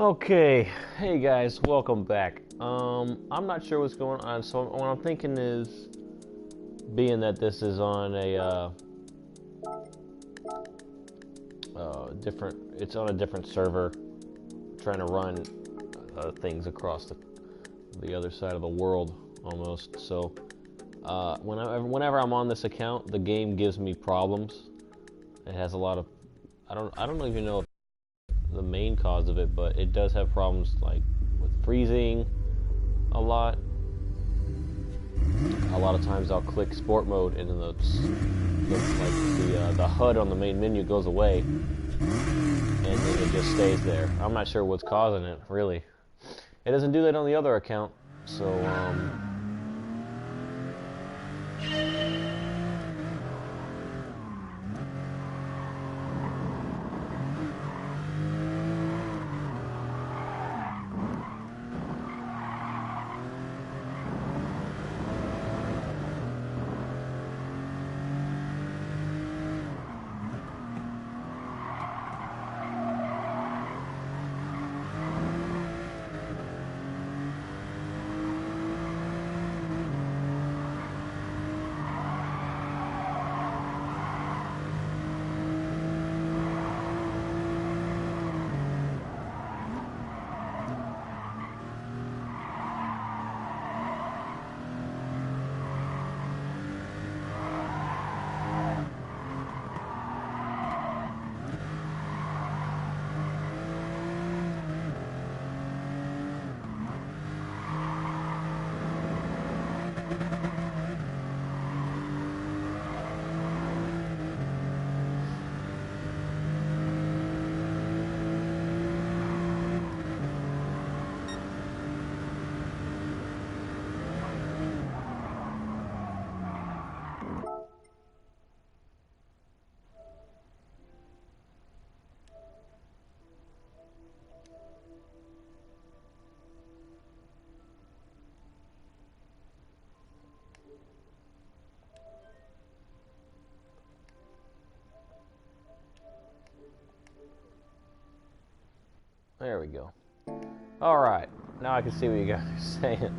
Okay, hey guys, welcome back. I'm not sure what's going on, so what I'm thinking is, being that this is on a it's on a different server, trying to run things across the other side of the world almost. So, whenever I'm on this account, the game gives me problems. It has a lot of, I don't even know if the main cause of it, but it does have problems like with freezing a lot. A lot of times I'll click sport mode and then the HUD on the main menu goes away and then it just stays there. I'm not sure what's causing it, really. It doesn't do that on the other account, so there we go. Alright, now I can see what you guys are saying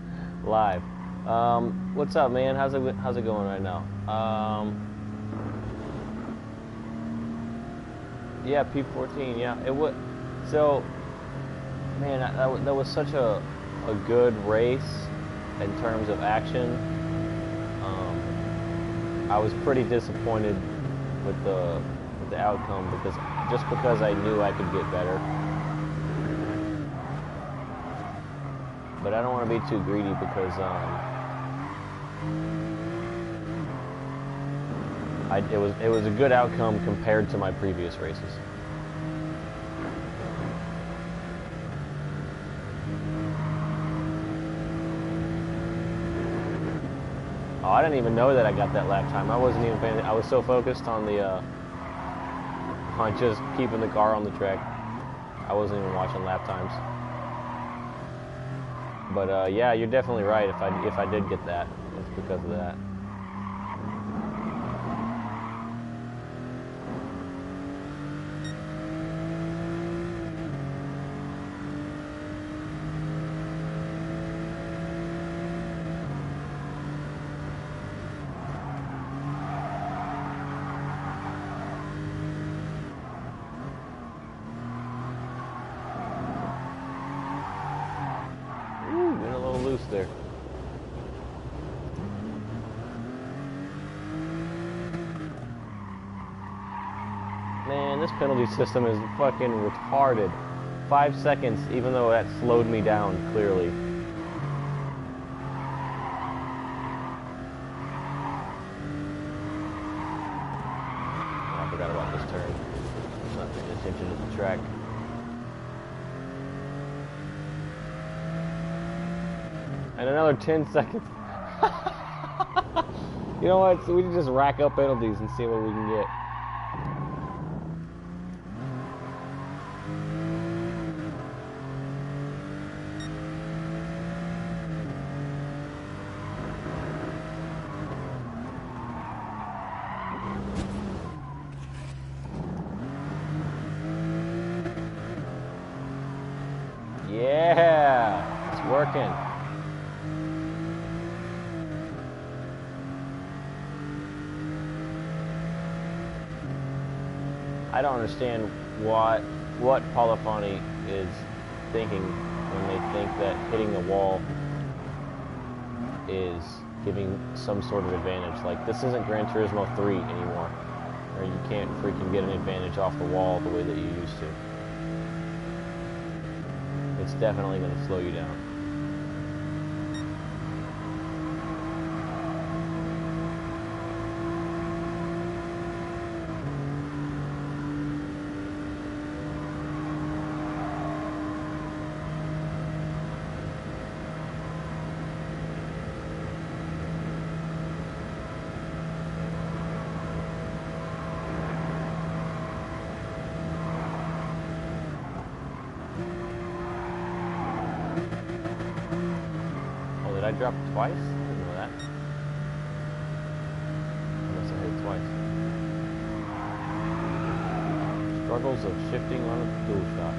live. What's up, man? How's it going right now? Yeah, P14, yeah. It would. So, man, that was such a good race in terms of action. I was pretty disappointed with the outcome because I knew I could get better. But I don't want to be too greedy because it was a good outcome compared to my previous races. Oh, I didn't even know that I got that lap time. I wasn't even paying. I was so focused on on just keeping the car on the track. I wasn't even watching lap times. But yeah, you're definitely right. If I did get that, it's because of that. There. Man, this penalty system is fucking retarded. 5 seconds, even though that slowed me down, clearly. Oh, I forgot about this turn. I'm not paying attention to the track. And another 10 seconds. You know what? So we can just rack up penalties and see what we can get. working. I don't understand what Polifani is thinking when they think that hitting the wall is giving some sort of advantage. Like, this isn't Gran Turismo 3 anymore, where you can't freaking get an advantage off the wall the way that you used to. It's definitely going to slow you down. I dropped twice? I didn't know that. Unless I hit twice. Struggles of shifting on a dual shot.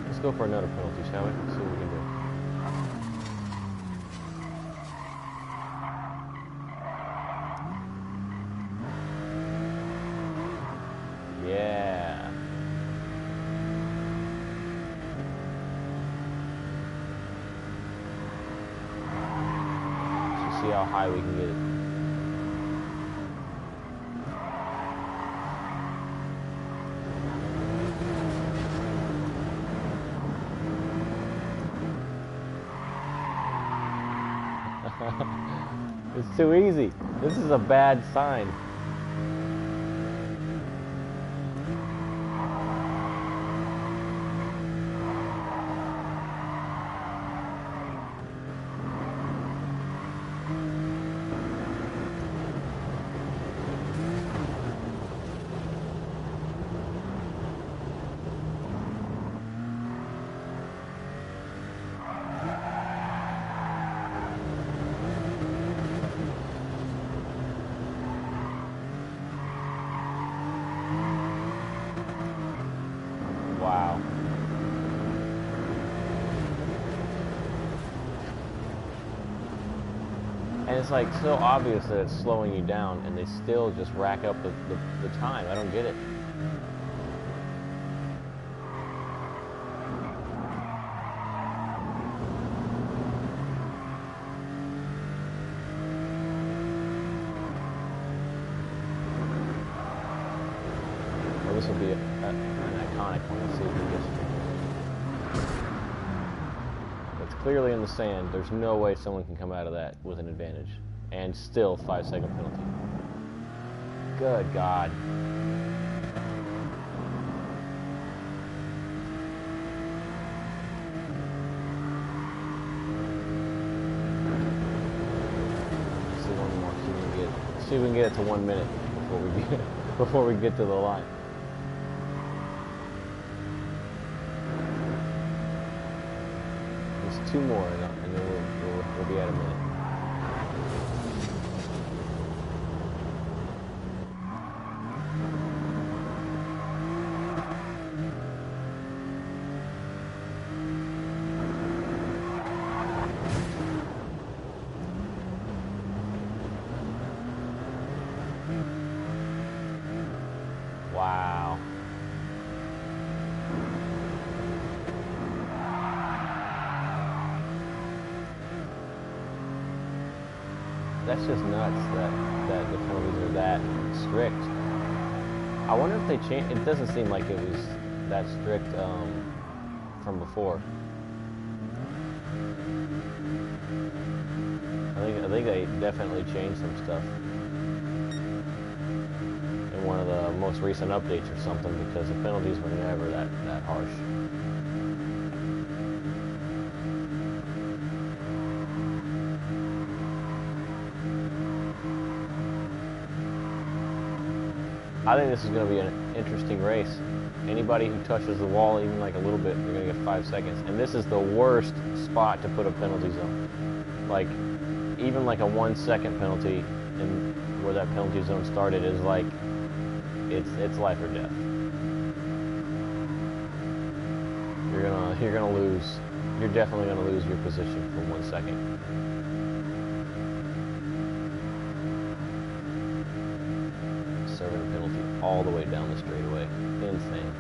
Let's go for another penalty, shall we? See what we can do. Yeah. Let's see how high we can get it. It's too easy. This is a bad sign. Wow. And it's like so obvious that it's slowing you down, and they still just rack up the time. I don't get it. Well, this will be an iconic one. Let's see if we get it. It's clearly in the sand. There's no way someone can come out of that with an advantage. And still 5-second penalty. Good God. Let's see one more. See if we can get it to 1 minute before we get to the line. Two more, and then we'll be at a minute. Wow. That's just nuts that the penalties are that strict. I wonder if they changed. It doesn't seem like it was that strict from before. I think they definitely changed some stuff in one of the most recent updates or something, because the penalties were never that harsh. I think this is going to be an interesting race. Anybody who touches the wall even like a little bit, you're going to get 5 seconds. And this is the worst spot to put a penalty zone. like even like a 1 second penalty in where that penalty zone started is like it's life or death. You're gonna lose. You're definitely gonna lose your position for 1 second. Serving a penalty all the way down the straightaway. Insane.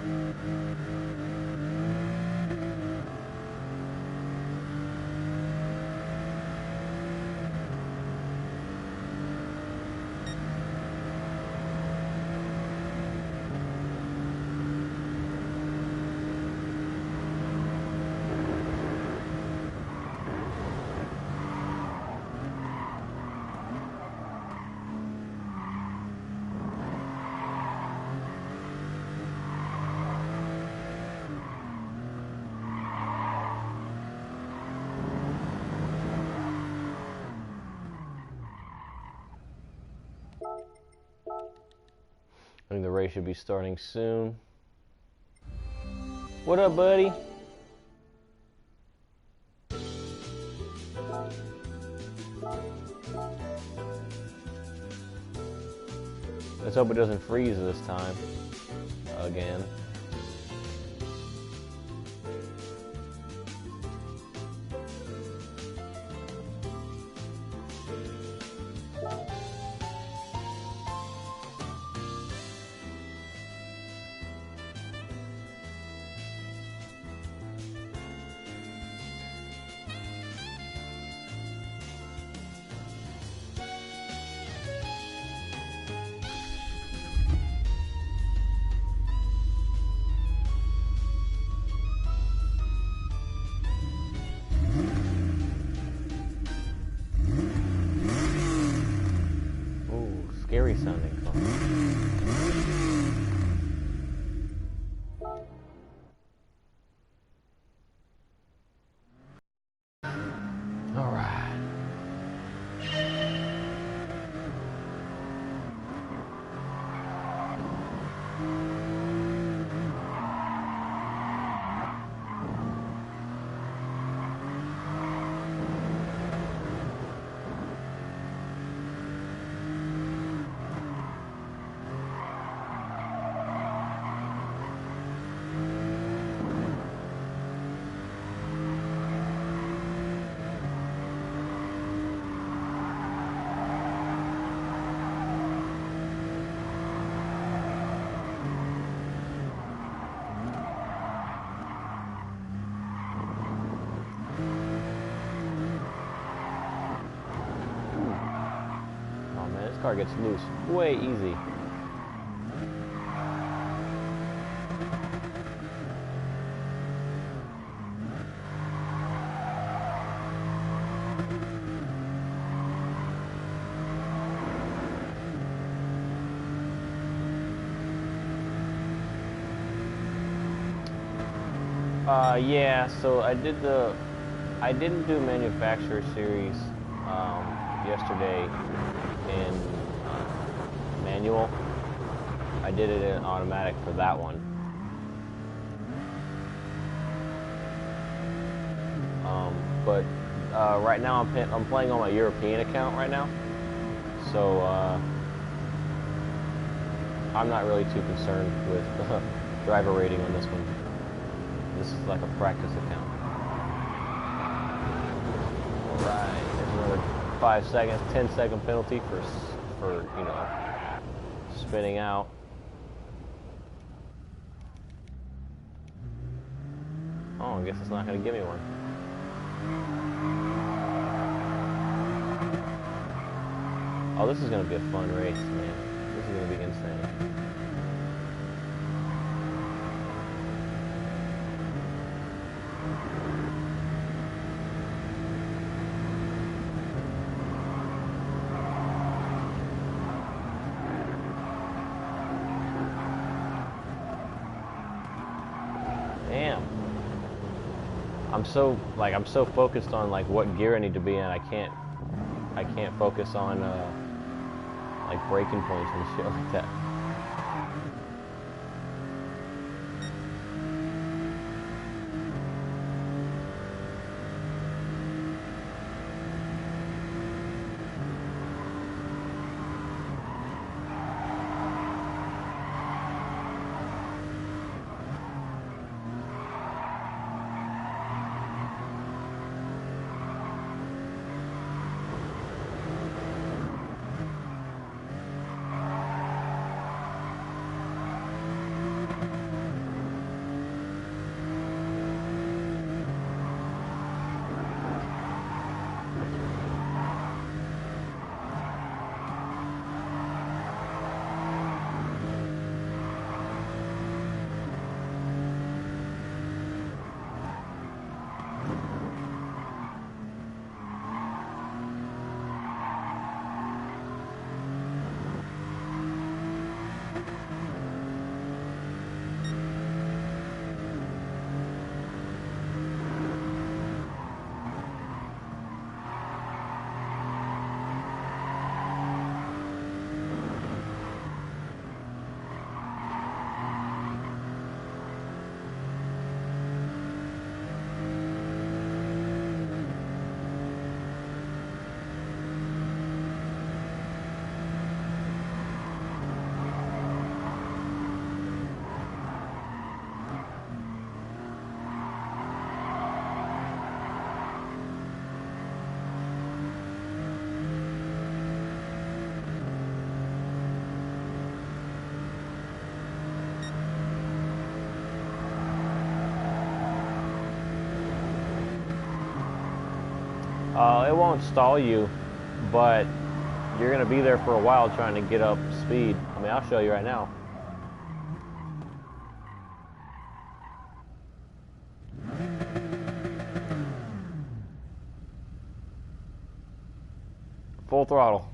I think the race should be starting soon. What up, buddy? Let's hope it doesn't freeze this time. Again. Scary sounding car. All right. Car gets loose way easy. Yeah, so I didn't do manufacturer series yesterday in manual. I did it in automatic for that one. But right now I'm playing on my European account right now, so I'm not really too concerned with driver rating on this one. This is like a practice account. All right, there's another 5 seconds, 10-second penalty for you know, spinning out. Oh, I guess it's not going to give me one. Oh, this is going to be a fun race, man. This is going to be insane. Damn. I'm so focused on like what gear I need to be in. I can't focus on like braking points and shit like that. It won't stall you, but you're going to be there for a while trying to get up speed. I mean, I'll show you right now. Full throttle.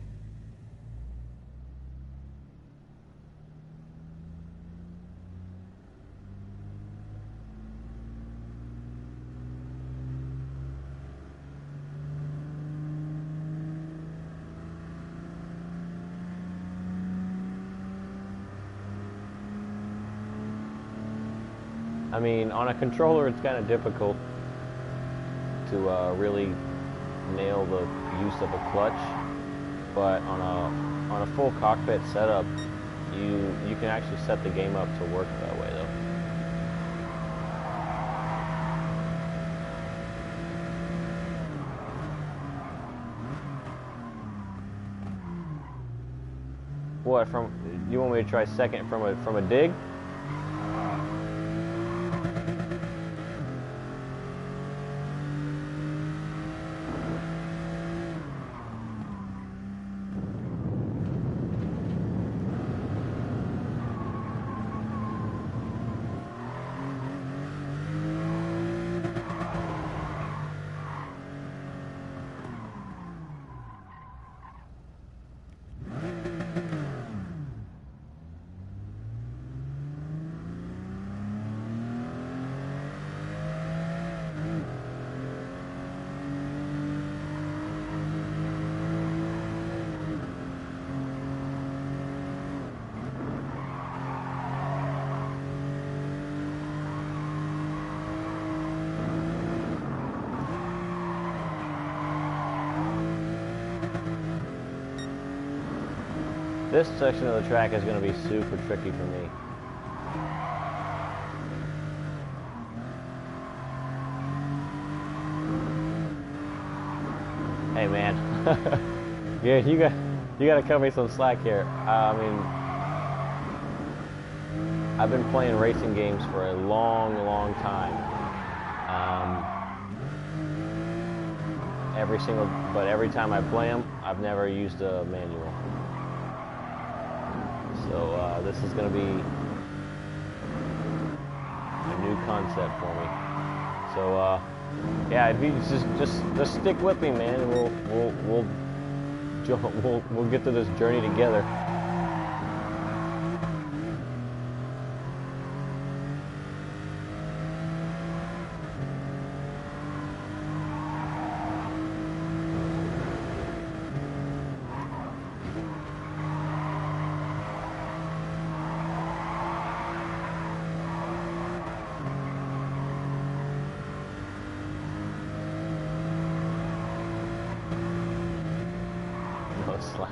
I mean, on a controller, it's kind of difficult to really nail the use of a clutch, but on a full cockpit setup, you can actually set the game up to work that way, though. What, from, you want me to try second from a dig? This section of the track is going to be super tricky for me. Hey man, yeah, you got to cut me some slack here. I mean, I've been playing racing games for a long time. Every time I play them, I've never used a manual. So this is going to be a new concept for me. So yeah, if you just stick with me, man, and we'll get to this journey together. Slack.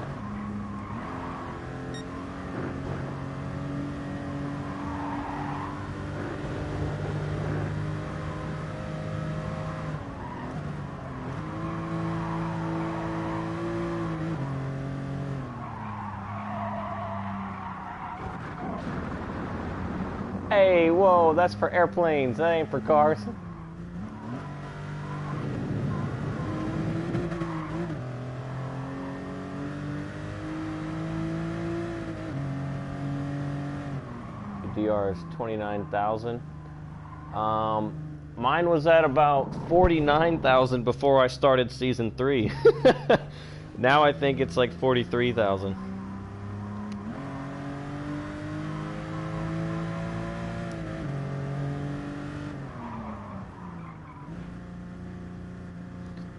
Hey, whoa, that's for airplanes, that ain't for cars. DR is 29,000. Mine was at about 49,000 before I started season 3. Now I think it's like 43,000.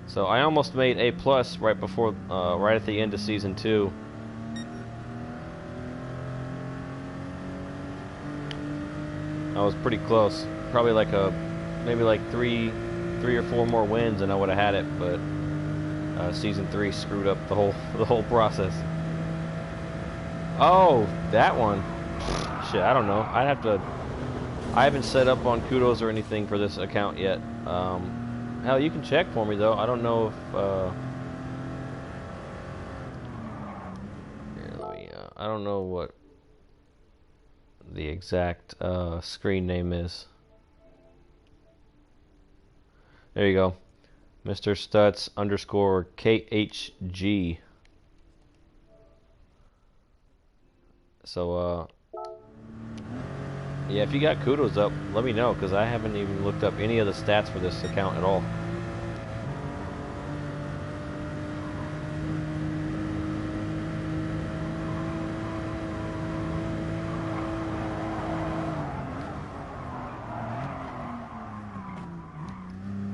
So I almost made A+ right before, right at the end of season 2. I was pretty close. Probably like maybe like three or four more wins, and I would have had it. But season 3 screwed up the whole process. Oh, that one. Shit, I don't know. I'd have to. I haven't set up on Kudos or anything for this account yet. Hell, you can check for me though. I don't know if. Here, let me. I don't know what the exact screen name is. There you go. Mr. Stutz underscore KHG. So, yeah, if you got kudos up, let me know, because I haven't even looked up any of the stats for this account at all.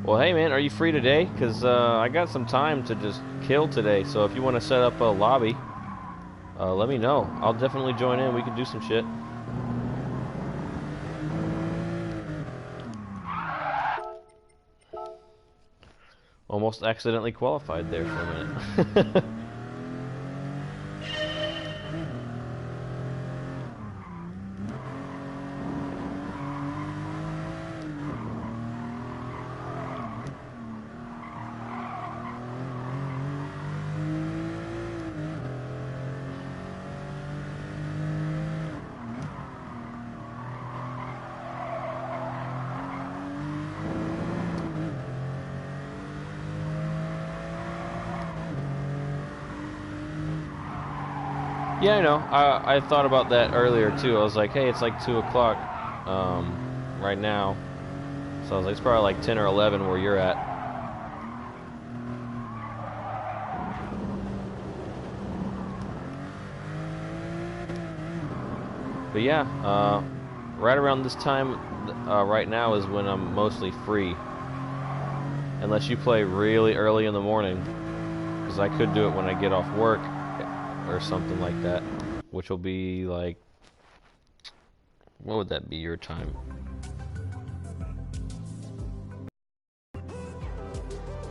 Well, hey man, are you free today? Because I got some time to just kill today, so if you want to set up a lobby, let me know. I'll definitely join in. We can do some shit. Almost accidentally qualified there for a minute. Yeah, I know. I thought about that earlier too. I was like, hey, it's like 2 o'clock right now. So I was like, it's probably like 10 or 11 where you're at. But yeah, right around this time right now is when I'm mostly free. Unless you play really early in the morning. Because I could do it when I get off work or something like that, which will be like, what would that be your time?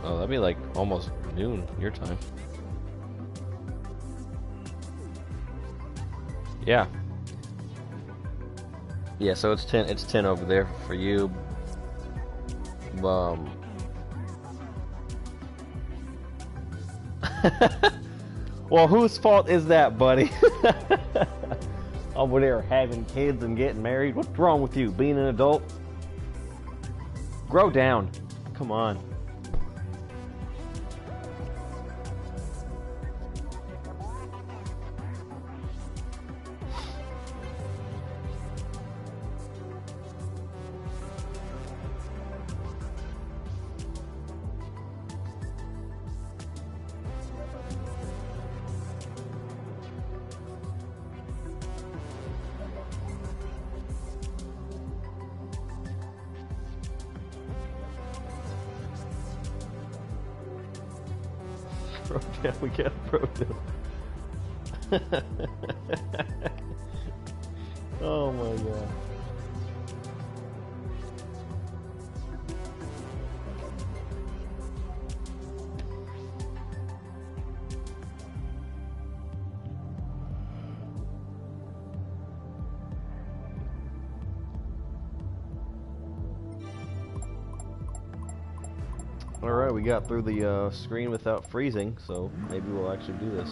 Oh, that'd be like almost noon your time. Yeah. Yeah, so it's 10 over there for you. Well, whose fault is that, buddy? Over there having kids and getting married. What's wrong with you? Being an adult? Grow down. Come on. Yeah, we got a pro down. Oh my god. Alright, we got through the screen without freezing, so maybe we'll actually do this.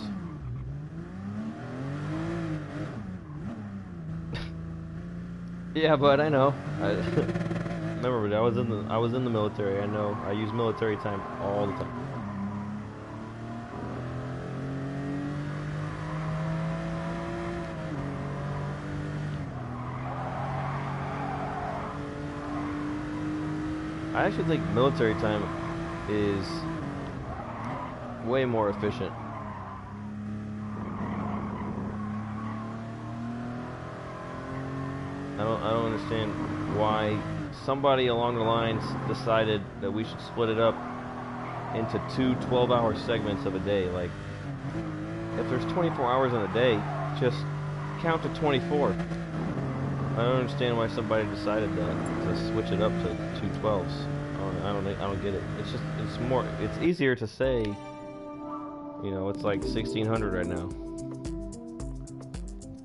Yeah, but I know. Remember, I was in the military. I know. I use military time all the time. I actually think military time is way more efficient. I don't understand why somebody along the lines decided that we should split it up into 2 12-hour segments of a day. Like, if there's 24 hours in a day, just count to 24. I don't understand why somebody decided that, to switch it up to 2 12s. I don't get it. It's easier to say, you know, it's like 1600 right now.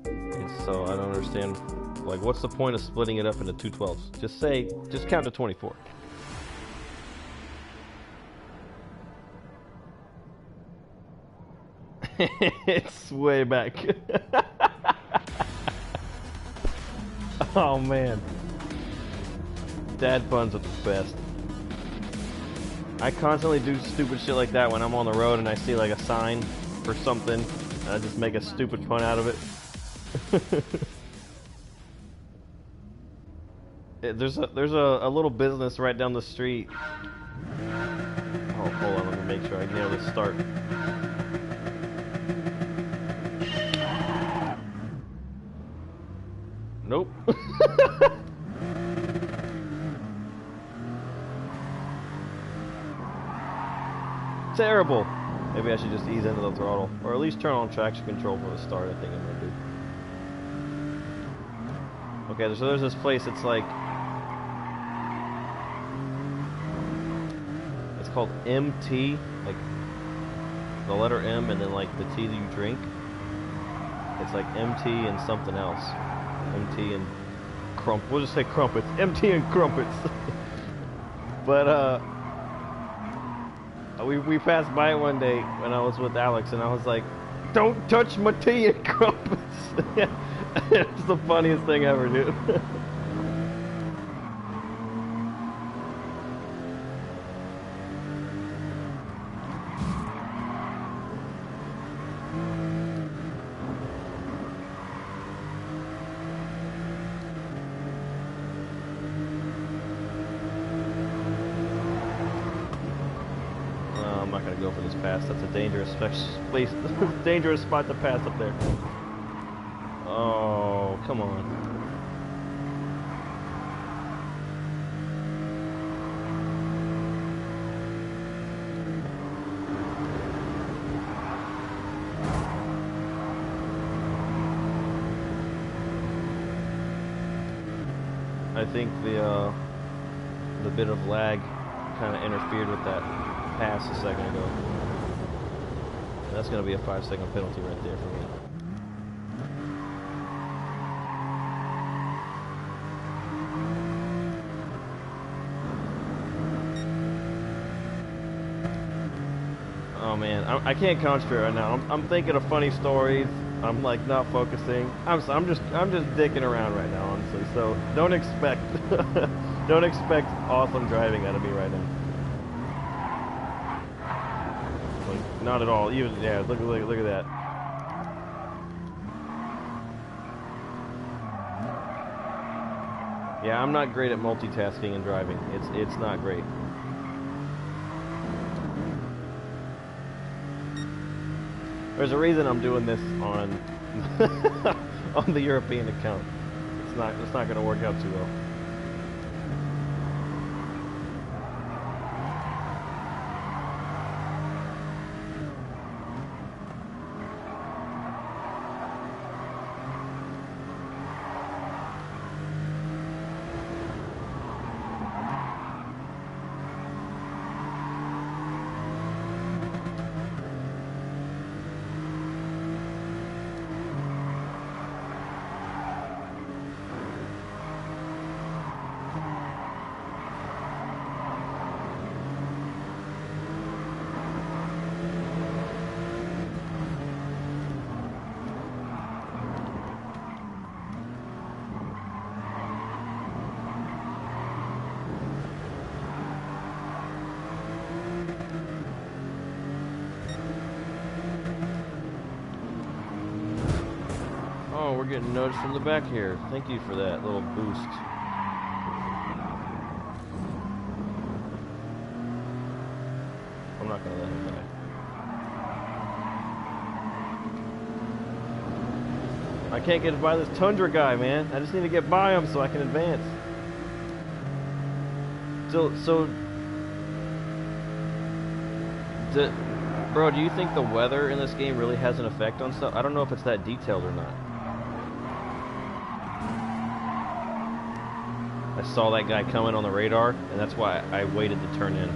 And so I don't understand, like, what's the point of splitting it up into 2 12s? Just count to 24. It's way back. Oh man. Dad puns are the best. I constantly do stupid shit like that when I'm on the road and I see like a sign for something, and I just make a stupid pun out of it. There's a little business right down the street. Oh, hold on, let me make sure I nail this start. Nope. Terrible. Maybe I should just ease into the throttle, or at least turn on traction control for the start. I think I'm gonna do. Okay, so there's this place. It's like it's called MT, like the letter M and then like the tea that you drink. It's like MT and something else. MT and we'll just say crumpets. MT and crumpets. But we passed by it one day when I was with Alex, and I was like, "Don't touch my tea and crumpets." It's the funniest thing ever, dude. I'm not gonna go for this pass. That's a dangerous place, dangerous spot to pass up there. Oh, come on. I think the bit of lag kind of interfered with that pass a second ago. That's going to be a 5-second penalty right there for me. Oh man, I can't concentrate right now. I'm thinking of funny stories. I'm like not focusing. I'm just dicking around right now, honestly. So don't expect don't expect awesome driving out of me right now. Like, not at all. Even yeah, look at that. Yeah, I'm not great at multitasking and driving. It's not great. There's a reason I'm doing this on on the European account. It's not going to work out too well. Oh, we're getting noticed from the back here. Thank you for that little boost. I'm not gonna let him die. I can't get by this Tundra guy, man. I just need to get by him so I can advance. Bro, do you think the weather in this game really has an effect on stuff? I don't know if it's that detailed or not. I saw that guy coming on the radar, and that's why I waited to turn in.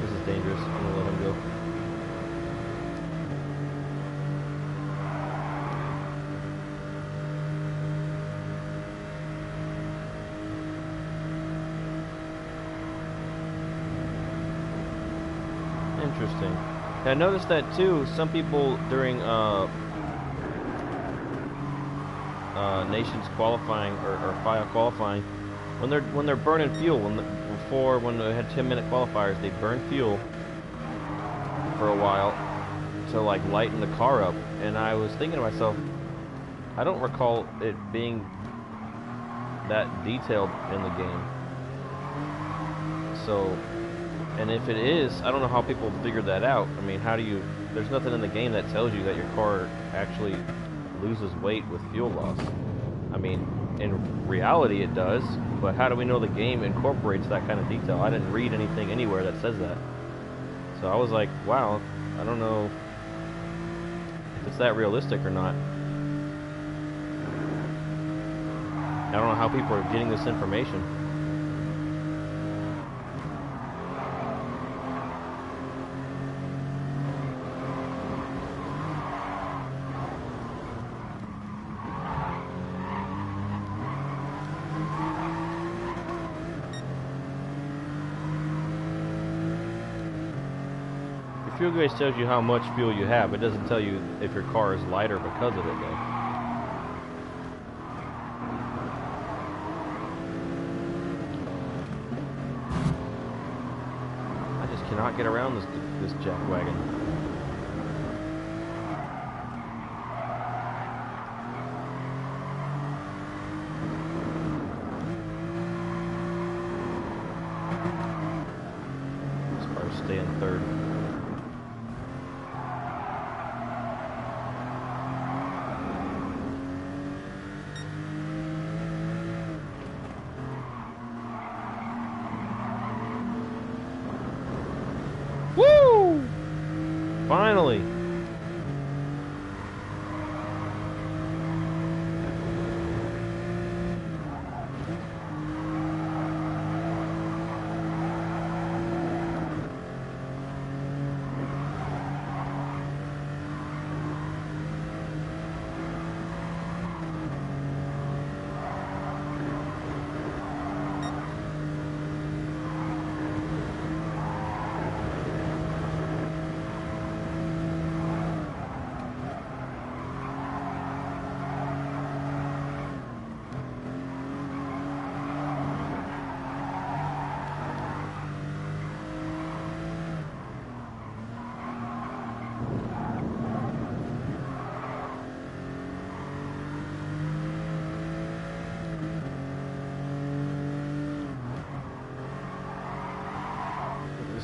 This is dangerous. I'm gonna let him go. Interesting. I noticed that too. Some people during nations qualifying or FIA qualifying, when they're burning fuel, when they had 10-minute qualifiers, they burn fuel for a while to like lighten the car up. And I was thinking to myself, I don't recall it being that detailed in the game. So, and if it is, I don't know how people figured that out. I mean, how do you? There's nothing in the game that tells you that your car actually loses weight with fuel loss. I mean, in reality it does, but how do we know the game incorporates that kind of detail? I didn't read anything anywhere that says that. So I was like, wow, I don't know if it's that realistic or not. I don't know how people are getting this information. Fuel gauge tells you how much fuel you have. It doesn't tell you if your car is lighter because of it, though. I just cannot get around this jack wagon. This car's staying third. Woo! Finally!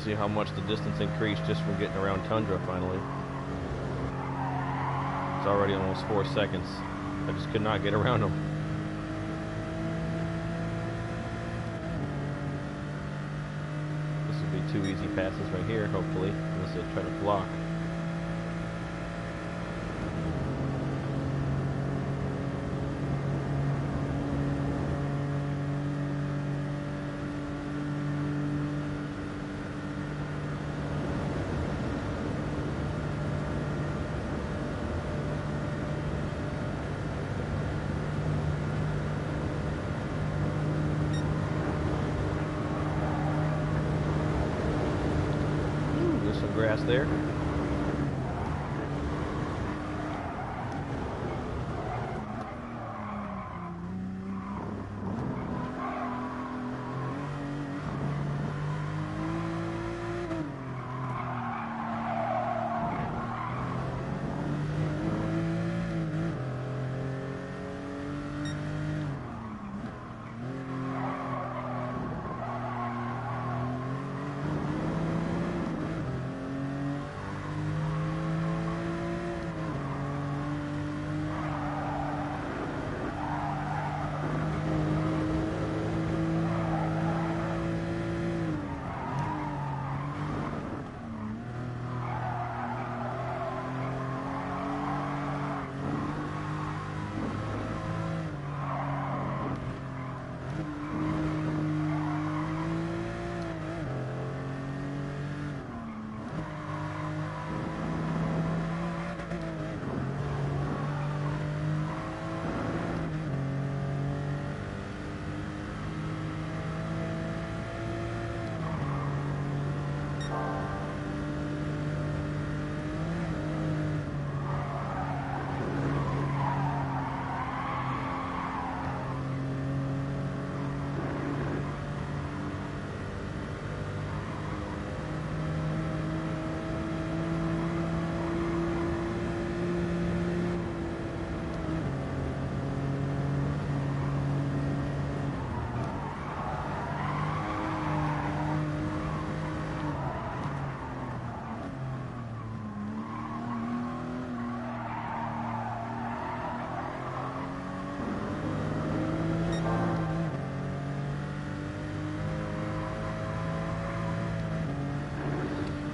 See how much the distance increased just from getting around Tundra finally. It's already almost 4 seconds. I just could not get around them. This would be 2 easy passes right here, hopefully, unless they try to block. Grass there.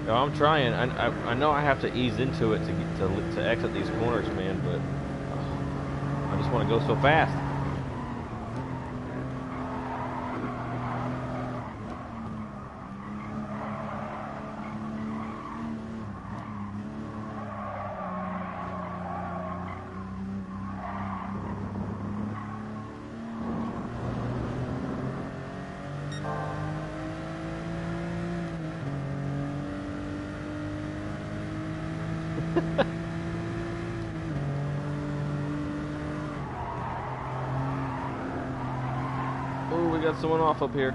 No, I'm trying. I know I have to ease into it to get to exit these corners, man. But I just want to go so fast. Oh, we got someone off up here.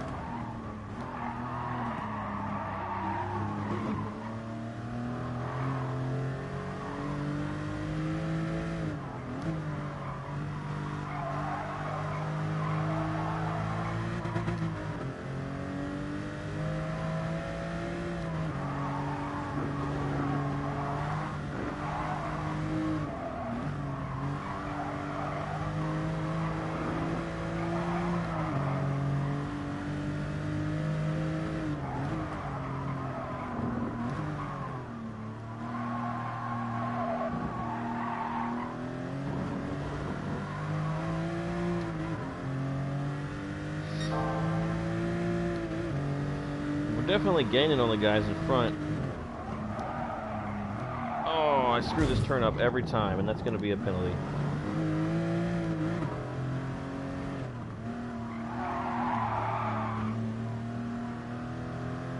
Definitely gaining on the guys in front. Oh, I screw this turn up every time, and that's going to be a penalty.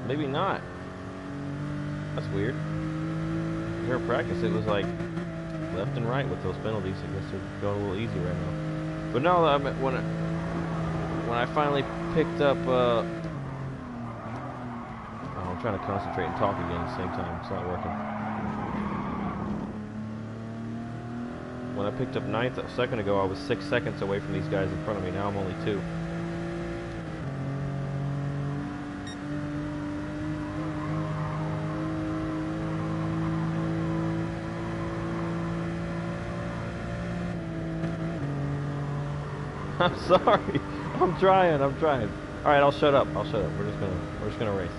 Maybe not. That's weird. During practice, it was like left and right with those penalties. I guess they're going a little easy right now. But no, when I finally picked up. I'm trying to concentrate and talk again at the same time. It's not working. When I picked up ninth a second ago, I was 6 seconds away from these guys in front of me. Now I'm only 2. I'm sorry. I'm trying. All right, I'll shut up. We're just gonna race.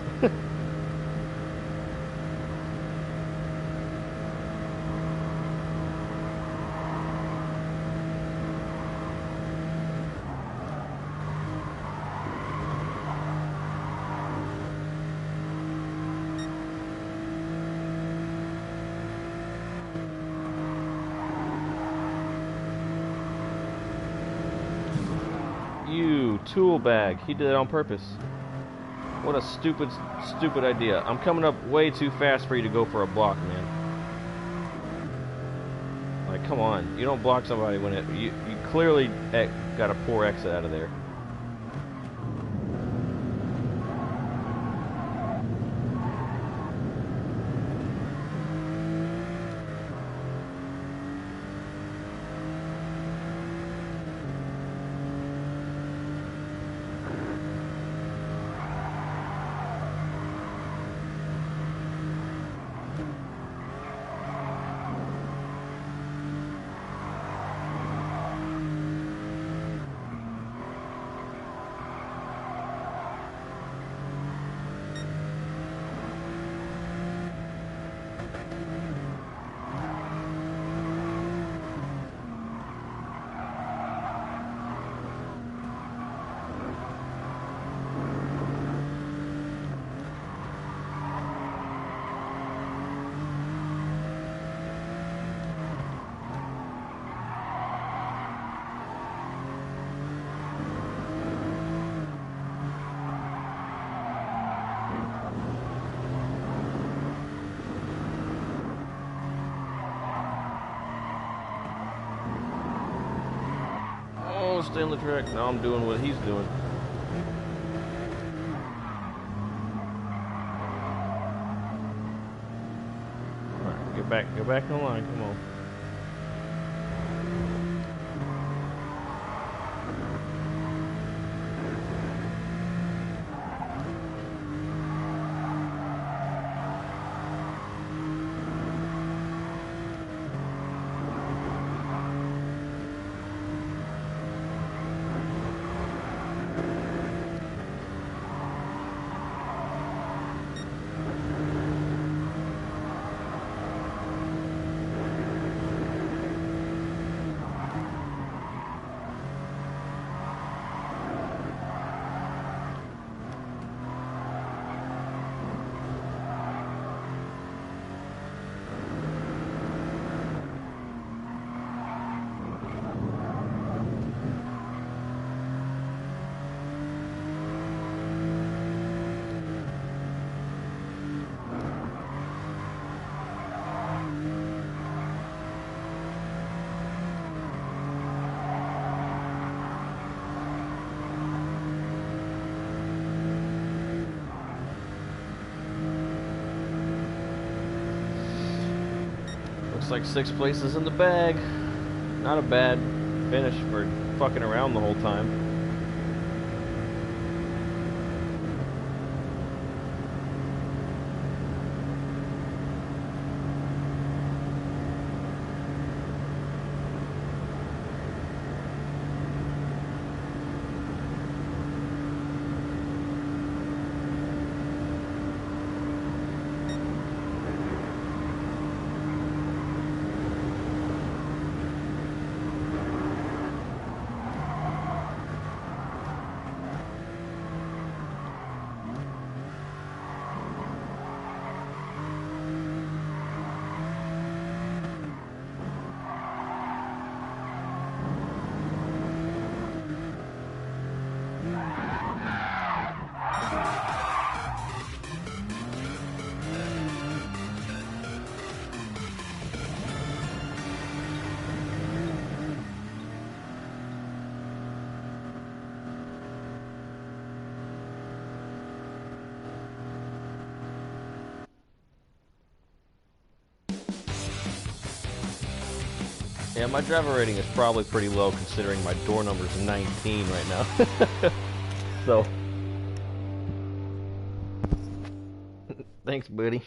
You tool bag. He did it on purpose. What a stupid idea. I'm coming up way too fast for you to go for a block, man. Like, come on. You don't block somebody when you clearly got a poor exit out of there. Stay on the track. Now I'm doing what he's doing. Alright, get back in the line, come on. like 6 places in the bag. Not a bad finish for fucking around the whole time. Yeah, my driver rating is probably pretty low considering my door number is 19 right now. So, thanks, buddy.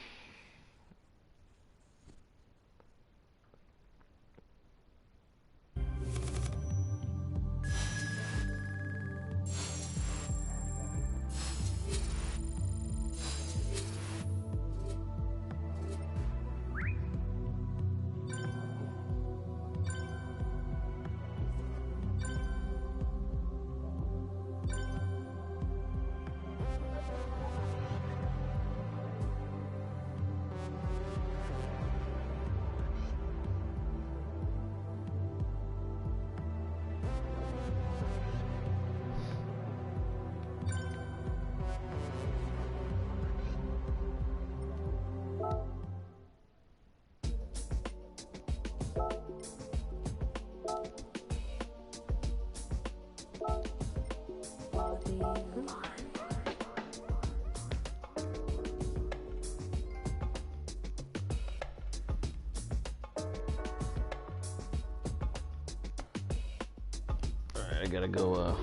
I gotta go,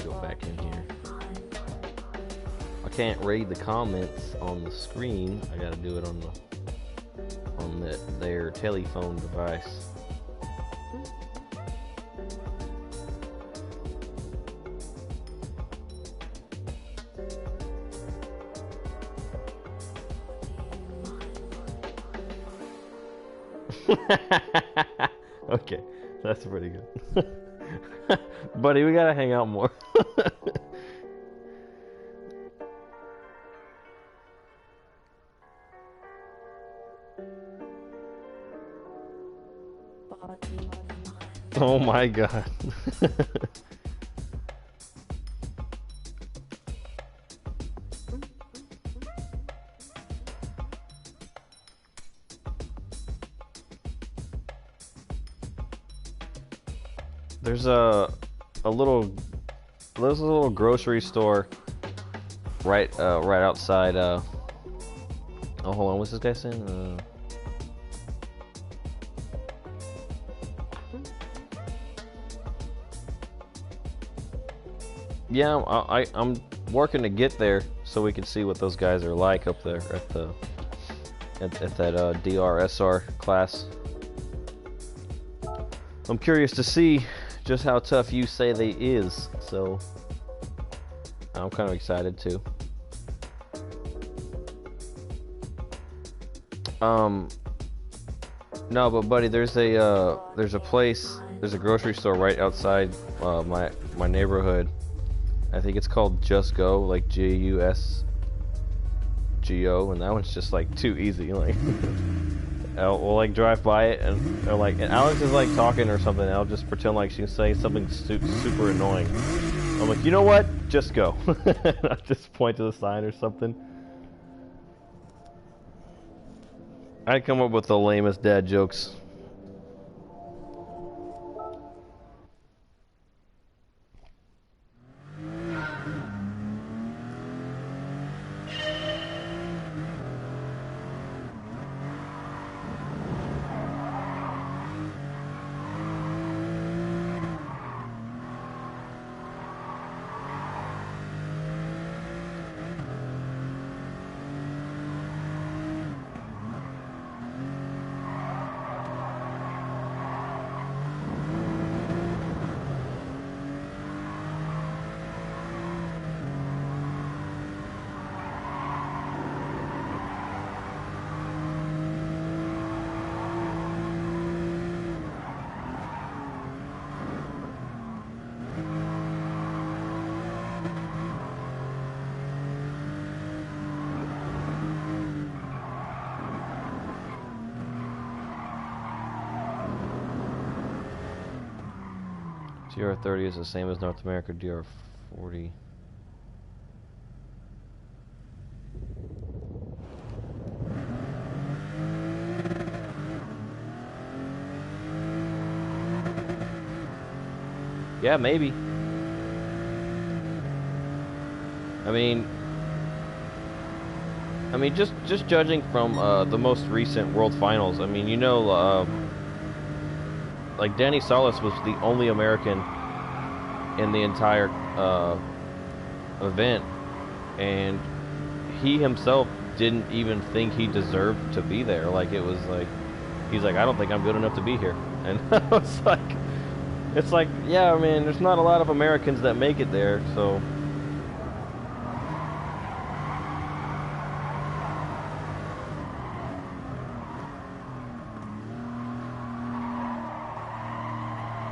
go back in here. I can't read the comments on the screen. I gotta do it on their telephone device. Okay, that's pretty good. Buddy, we gotta hang out more. Oh my god. There's a little grocery store right outside oh, hold on, what's this guy saying? Yeah, I'm working to get there so we can see what those guys are like up there at that DRSR class. I'm curious to see just how tough you say they is, so I'm kind of excited too. No, but buddy, there's a place, there's a grocery store right outside my neighborhood. I think it's called Just Go, like JUSGO, and that one's just like too easy. Like, we'll like drive by it, and they're like, and Alex is like talking or something, and I'll just pretend like she's saying something super annoying. I'm like, you know what? Just go. I'll just point to the sign or something. I come up with the lamest dad jokes. DR30 is the same as North America DR40. Yeah, maybe. I mean, just judging from the most recent World Finals. I mean, you know, like Danny Salas was the only American in the entire event, and he himself didn't even think he deserved to be there. Like, it was like, he's like, I don't think I'm good enough to be here. And I was like, it's like, yeah, I mean, there's not a lot of Americans that make it there, so.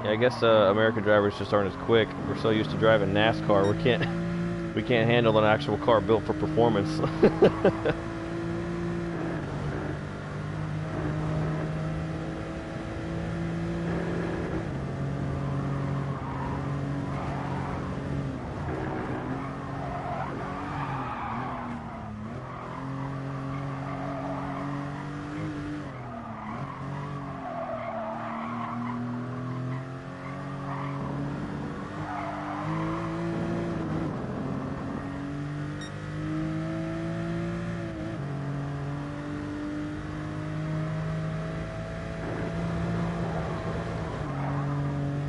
Yeah, I guess American drivers just aren't as quick. We're so used to driving NASCAR, we can't handle an actual car built for performance.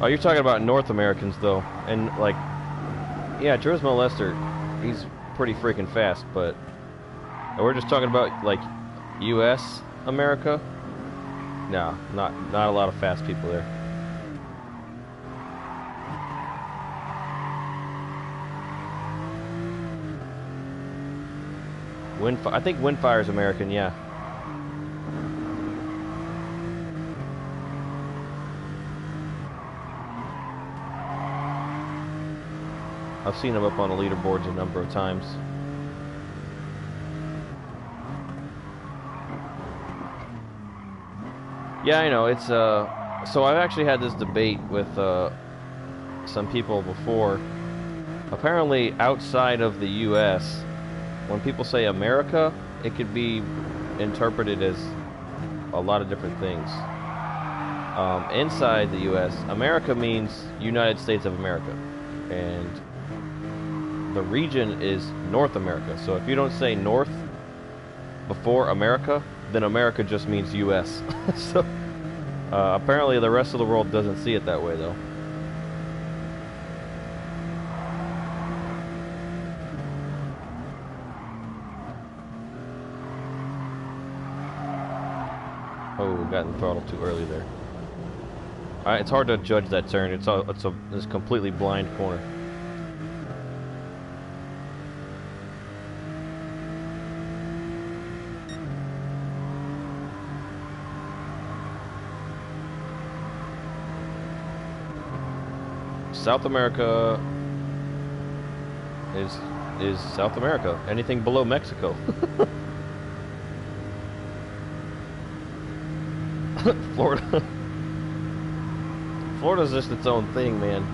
Oh, you're talking about North Americans, though. And, like, yeah, Turismo Lester, he's pretty freaking fast, but we're just talking about, like, U.S. America? No, not a lot of fast people there. I think Windfire's American, yeah. I've seen him up on the leaderboards a number of times. Yeah, I know. It's so I've actually had this debate with some people before. Apparently, outside of the U.S., when people say America, it could be interpreted as a lot of different things. Inside the U.S., America means United States of America, and the region is North America. So if you don't say North before America, then America just means U.S. So apparently the rest of the world doesn't see it that way, though. Oh, got in the throttle too early there. Alright, it's hard to judge that turn. It's a completely blind corner. South America is South America. Anything below Mexico. Florida. Florida's just its own thing, man.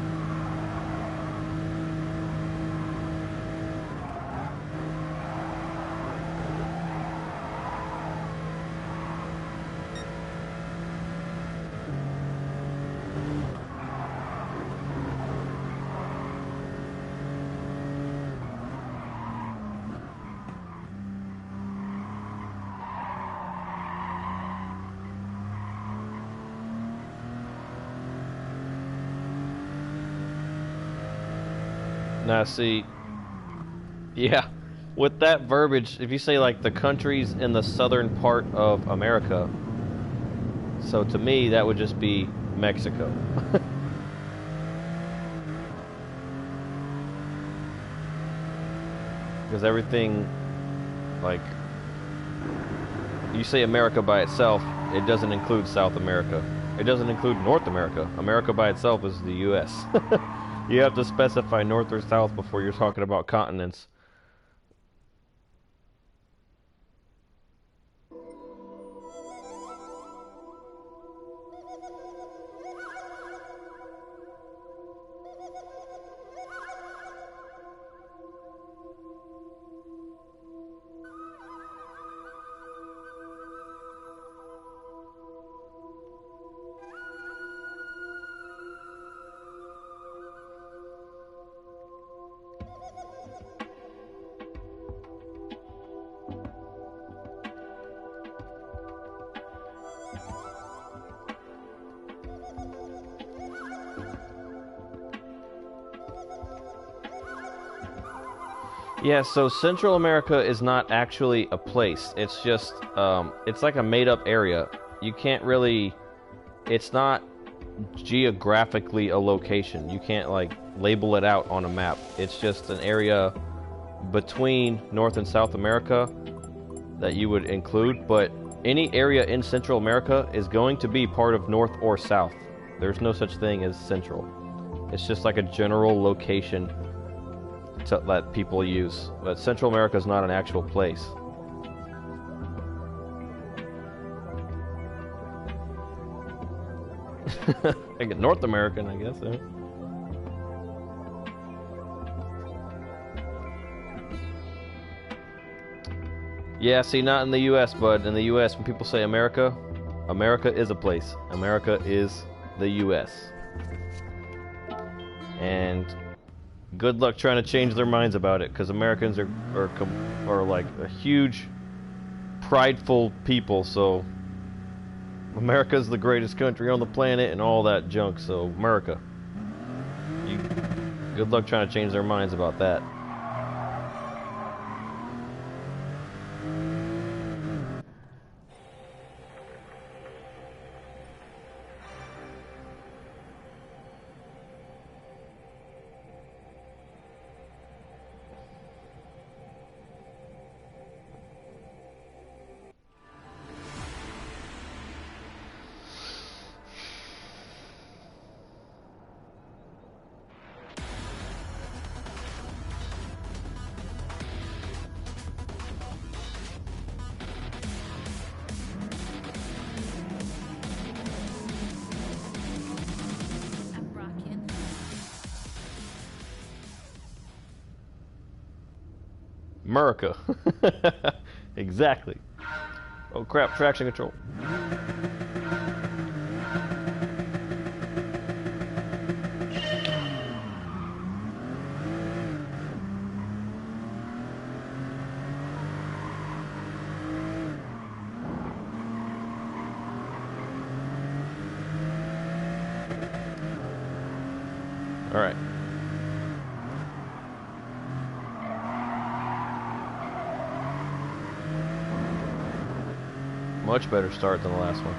Now, see, yeah, with that verbiage, if you say like the countries in the southern part of America, so to me that would just be Mexico. Because everything, like, you say America by itself, it doesn't include South America. It doesn't include North America. America by itself is the U.S. You have to specify North or South before you're talking about continents. Yeah, so Central America is not actually a place. It's just, it's like a made-up area. You can't really, it's not geographically a location. You can't, like, label it out on a map. It's just an area between North and South America that you would include, but any area in Central America is going to be part of North or South. There's no such thing as Central. It's just like a general location that people use, but Central America is not an actual place. I get North American, I guess. Eh? Yeah, see, not in the U.S., but in the U.S., when people say America, America is a place. America is the U.S. And good luck trying to change their minds about it, because Americans are like a huge, prideful people. So America's the greatest country on the planet, and all that junk. So America, good luck trying to change their minds about that. America. Exactly. Oh crap, traction control. All right. Much better start than the last one.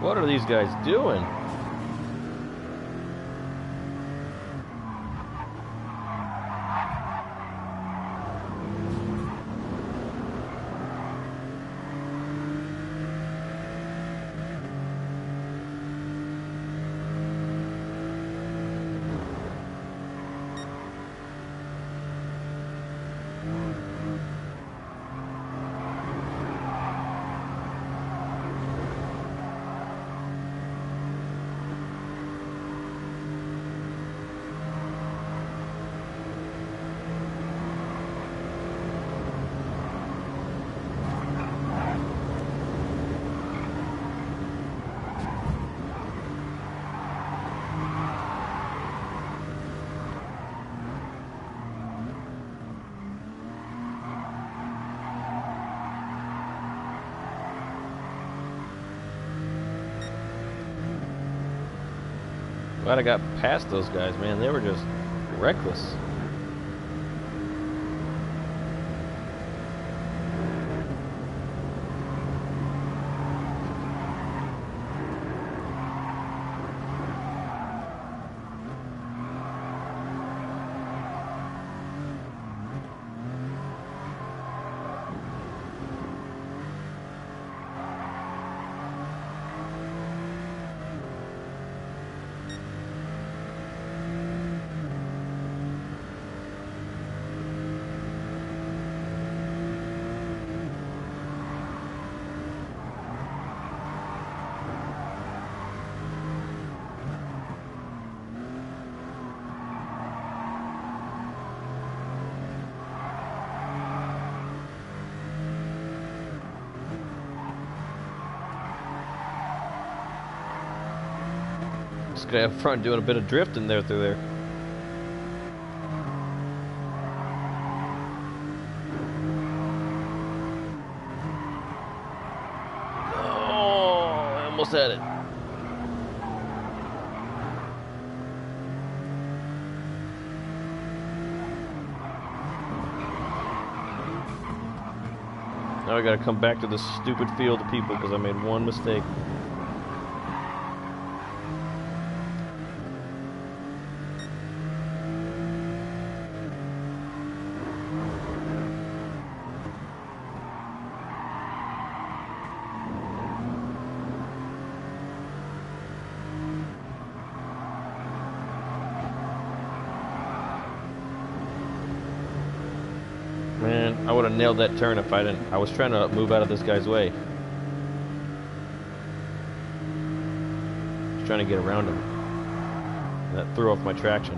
What are these guys doing? Glad I got past those guys, man. They were just reckless. guy up front doing a bit of drifting there through there. Oh, I almost had it. Now I gotta come back to this stupid field of people because I made one mistake. Man, I would have nailed that turn if I didn't. I was trying to move out of this guy's way. I was trying to get around him. And that threw off my traction.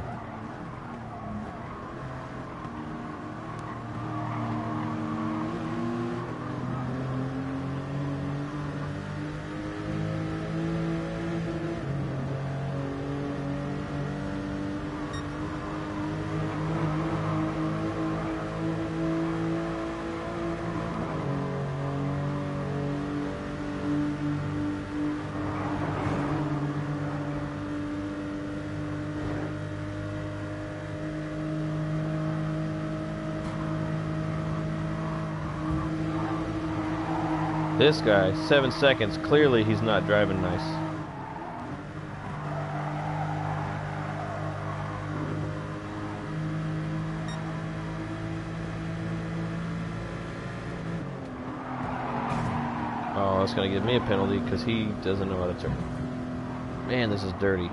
This guy, 7 seconds, clearly he's not driving nice. Oh, that's gonna give me a penalty because he doesn't know how to turn. Man, this is dirty.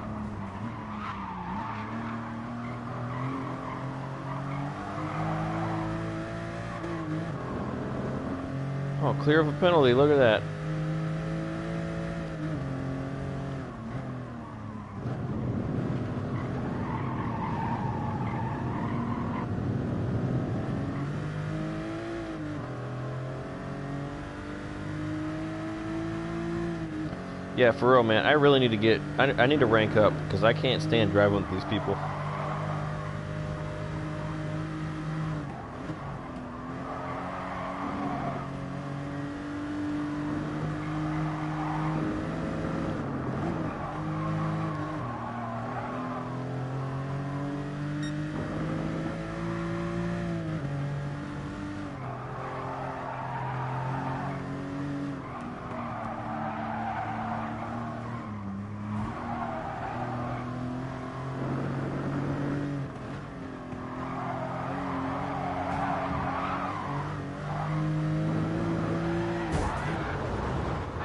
Oh, clear of a penalty, look at that. Yeah, for real, man. I really need to get... I need to rank up, because I can't stand driving with these people.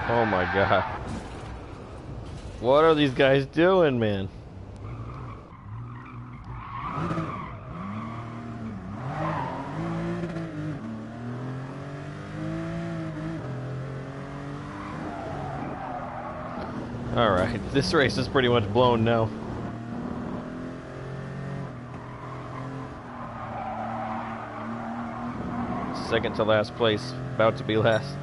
Oh my god. What are these guys doing, man? Alright, this race is pretty much blown now. Second to last place, about to be last.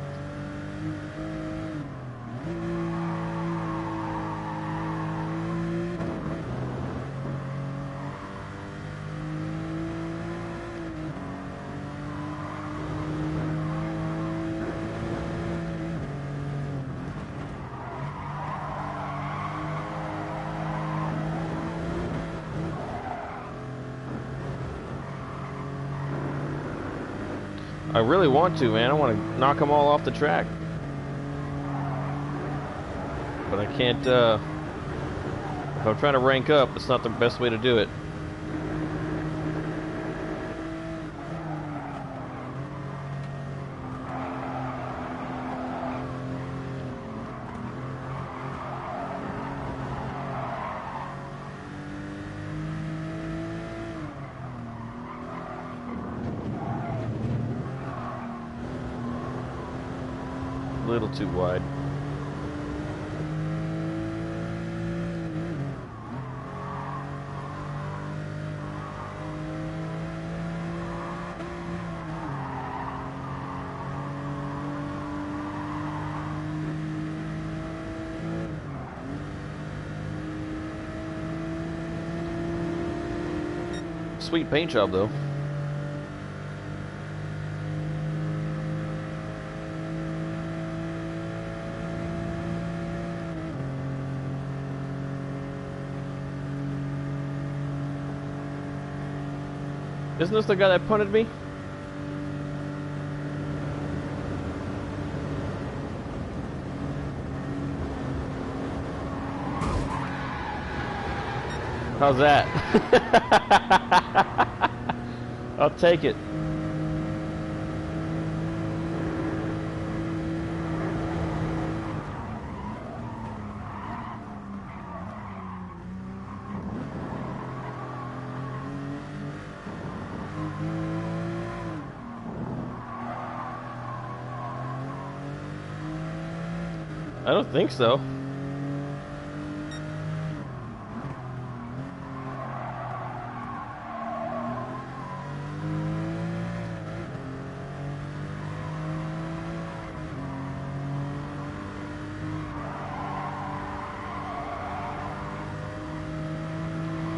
I really want to, man. I want to knock them all off the track. But I can't, if I'm trying to rank up, it's not the best way to do it. A little too wide. Sweet paint job, though. Isn't this the guy that punted me? How's that? I'll take it. I don't think so.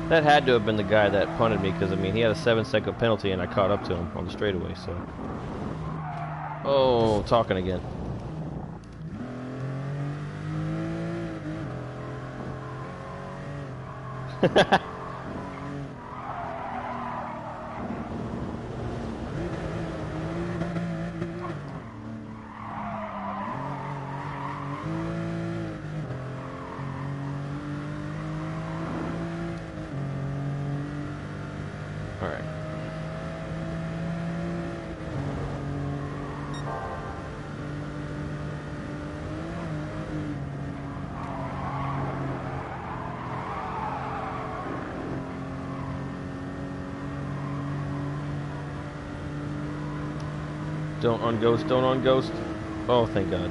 That had to have been the guy that punted me, because I mean he had a 7-second penalty and I caught up to him on the straightaway. So, oh, talking again. All right. Don't unghost, don't unghost. Oh, thank God.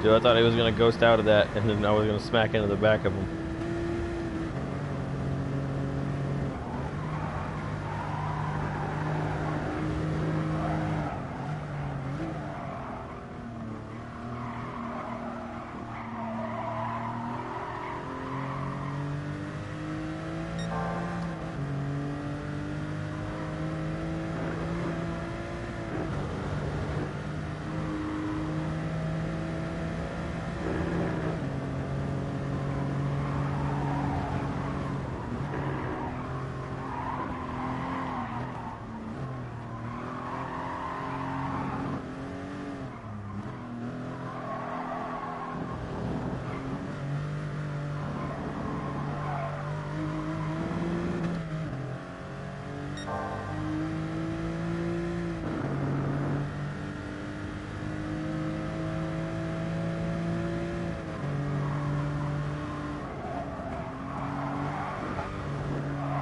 Dude, I thought he was going to ghost out of that, and then I was going to smack into the back of him.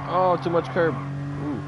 Oh, too much curb. Ooh.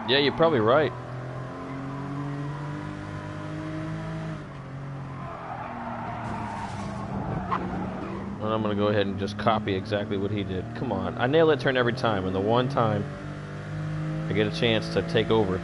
Yeah, you're probably right. And I'm gonna go ahead and just copy exactly what he did. Come on, I nail that turn every time, and the one time I get a chance to take over.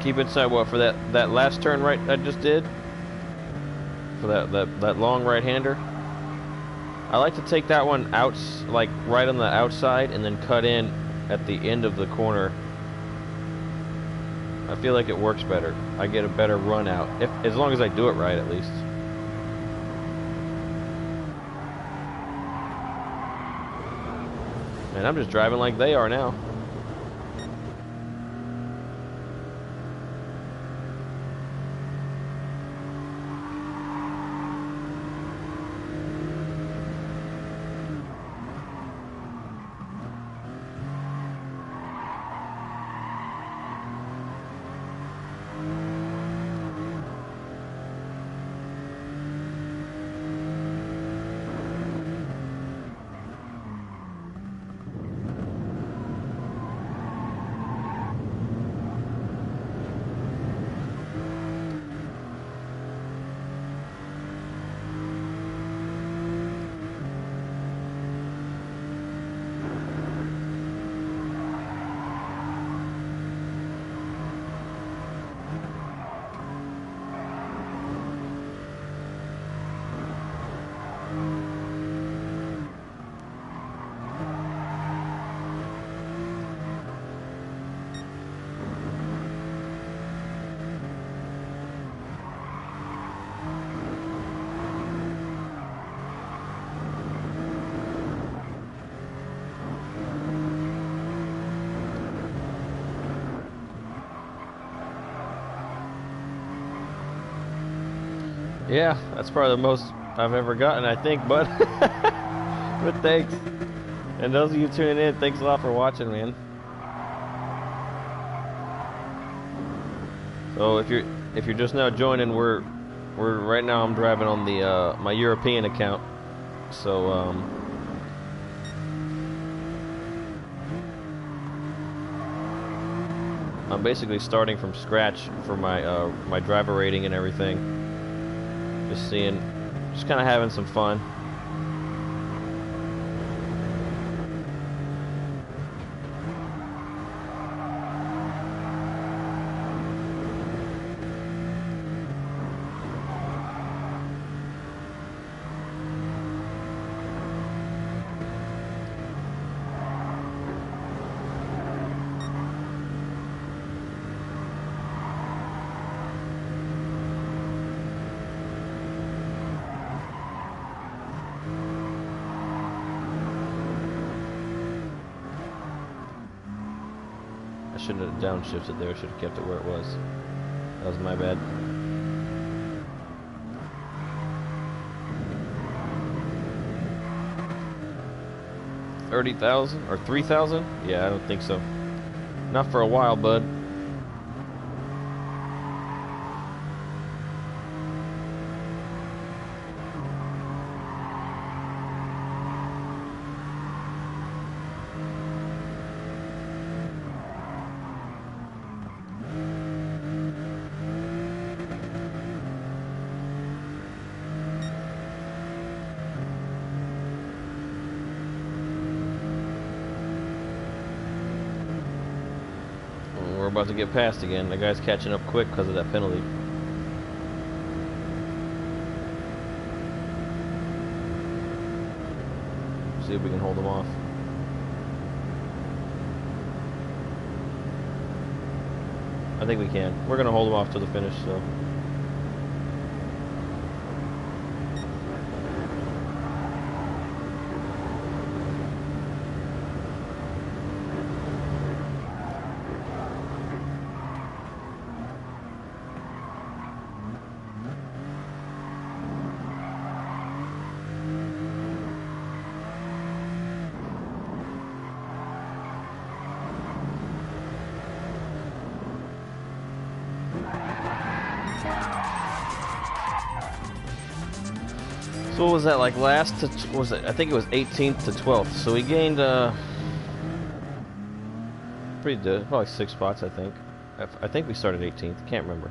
Keep inside what for that last turn right I just did? For that long right-hander? I like to take that one out, like right on the outside, and then cut in at the end of the corner. I feel like it works better. I get a better run out, as long as I do it right, at least. And I'm just driving like they are now. Yeah, that's probably the most I've ever gotten, I think, bud. But thanks. And those of you tuning in, thanks a lot for watching, man. So if you're just now joining, we're right now I'm driving on the my European account. So I'm basically starting from scratch for my my driver rating and everything. Just kind of having some fun. I shouldn't have downshifted there. I should have kept it where it was. That was my bad. $30,000 or 3,000? Yeah, I don't think so. Not for a while, bud. We're about to get passed again. The guy's catching up quick because of that penalty. See if we can hold him off. I think we can. We're going to hold him off to the finish, so. So what was that, like last to, was it, I think it was 18th to 12th, so we gained pretty good, probably 6 spots, I think. I think we started 18th, can't remember.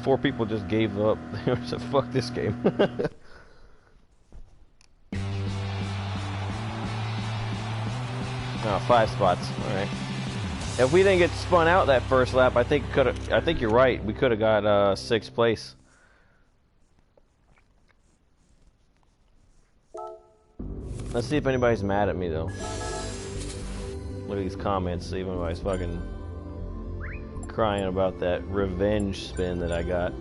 4 people just gave up. They said, fuck this game. Oh, 5 spots, alright. If we didn't get spun out that first lap, I think you're right, we could have got 6th place. Let's see if anybody's mad at me though. Look at these comments. See if anybody's fucking crying about that revenge spin that I got.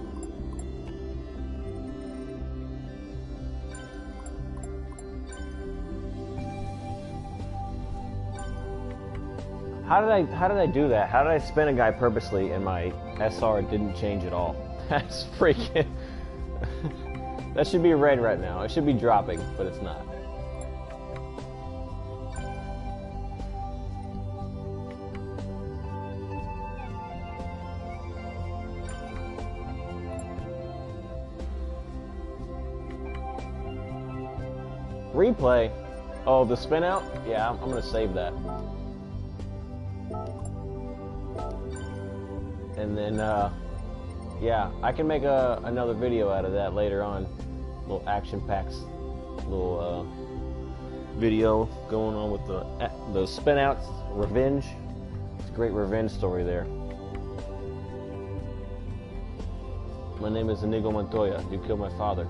How did I do that? How did I spin a guy purposely and my SR didn't change at all? That's freaking... That should be red right now. It should be dropping, but it's not. Replay? Oh, the spin out? Yeah, I'm gonna save that. And then, yeah, I can make another video out of that later on. Little action packs, little video going on with the spin outs, revenge. It's a great revenge story there. My name is Inigo Montoya. You killed my father.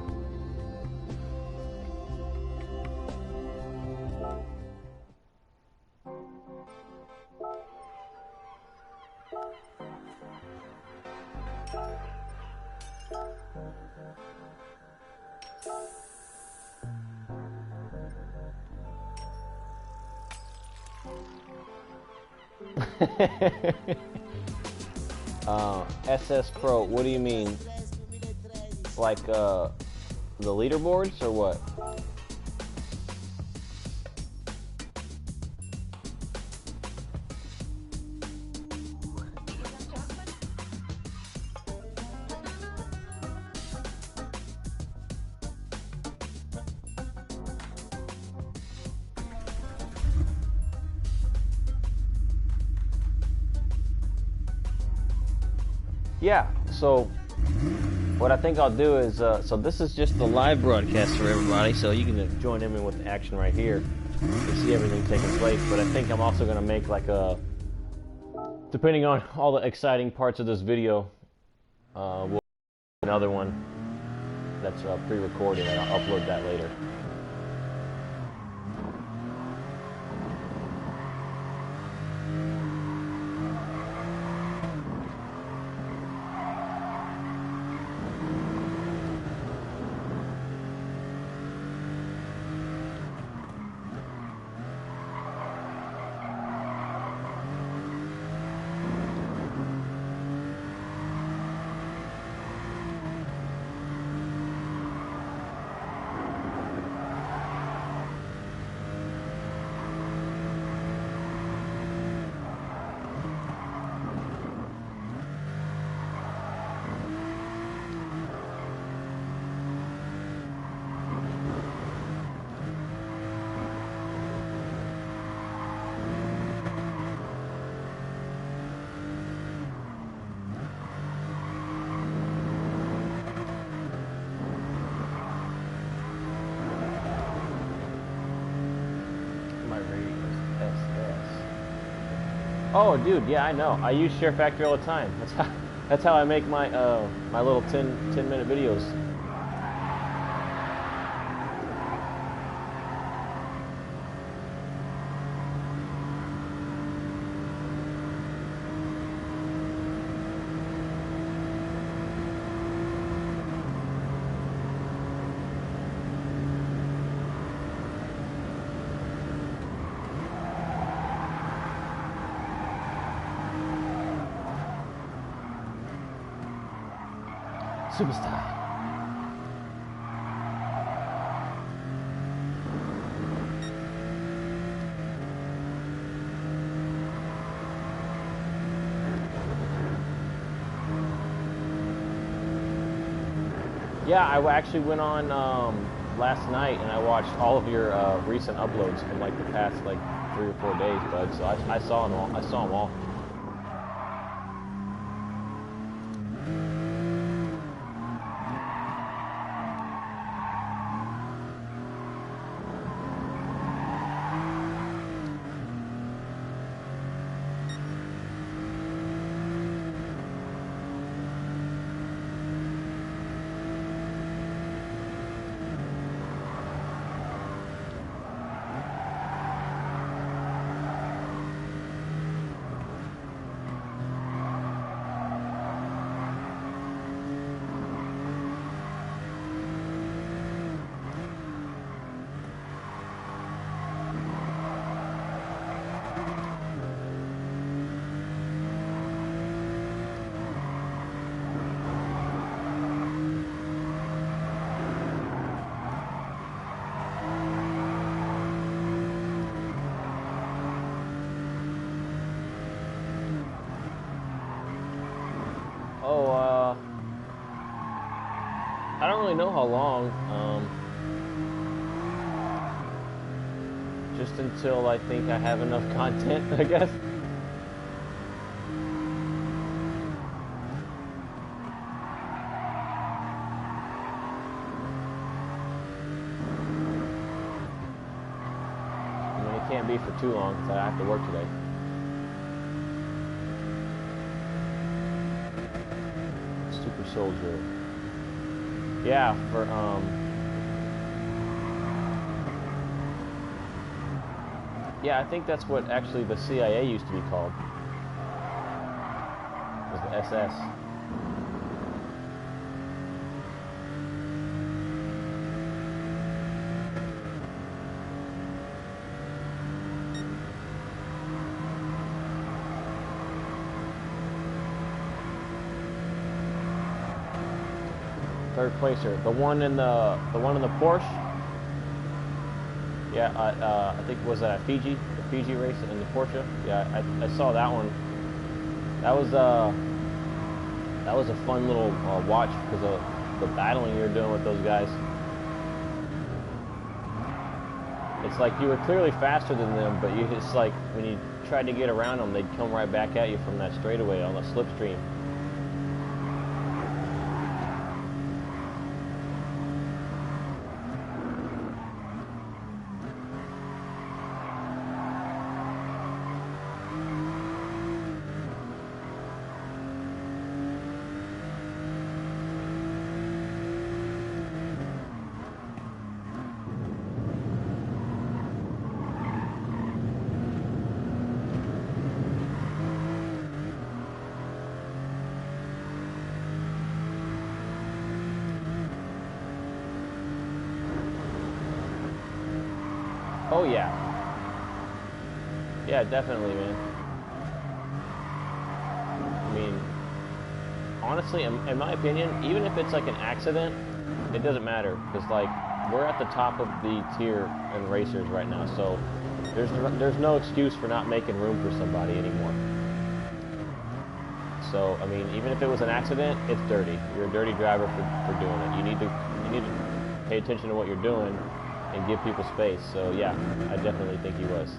SS Pro, what do you mean? Like the leaderboards or what? Yeah, so what I think I'll do is, so this is just the live broadcast for everybody, so you can join in with the action right here to see everything taking place, but I think I'm also going to make like a, depending on all the exciting parts of this video, we'll do another one that's pre-recorded and I'll upload that later. Oh, dude, yeah, I know. I use Share Factory all the time. That's how I make my my little 10-minute videos. Superstar. Yeah, I actually went on last night and I watched all of your recent uploads from like the past like 3 or 4 days, bud. So I saw them all. I saw them all. really know how long. Just until I think I have enough content, I guess. I mean, it can't be for too long because I have to work today. Super Soldier. Yeah, for yeah, I think that's what actually the CIA used to be called. Was the SS. Third placer, the one in the Porsche. Yeah, I think was that Fiji, the Fiji race in the Porsche. Yeah, I saw that one. That was a fun little watch because of the battling you were doing with those guys. It's like you were clearly faster than them, but it's like when you tried to get around them, they'd come right back at you from that straightaway on the slipstream. Oh yeah. Yeah, definitely, man. I mean, honestly, in my opinion, even if it's like an accident, it doesn't matter because like we're at the top of the tier in racers right now, so there's no excuse for not making room for somebody anymore. So I mean, even if it was an accident, it's dirty. You're a dirty driver for doing it. You need to pay attention to what you're doing and give people space. So yeah, I definitely think he was.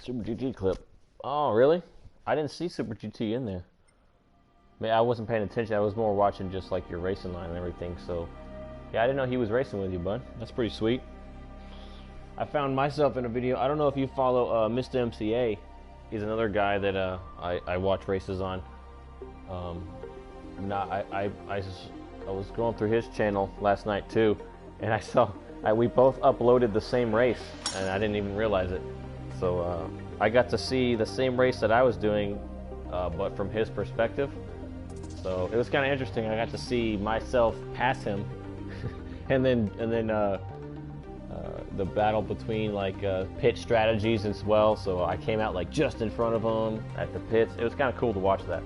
Super GT clip. Oh, really? I didn't see Super GT in there. I wasn't paying attention. I was more watching just like your racing line and everything. So, yeah, I didn't know he was racing with you, bud. That's pretty sweet. I found myself in a video. I don't know if you follow Mr. MCA. He's another guy that I watch races on. I was going through his channel last night too, and I saw we both uploaded the same race, and I didn't even realize it. So I got to see the same race that I was doing, but from his perspective. So it was kind of interesting. I got to see myself pass him, and then the battle between like pit strategies as well. So I came out like just in front of him at the pits. It was kind of cool to watch that.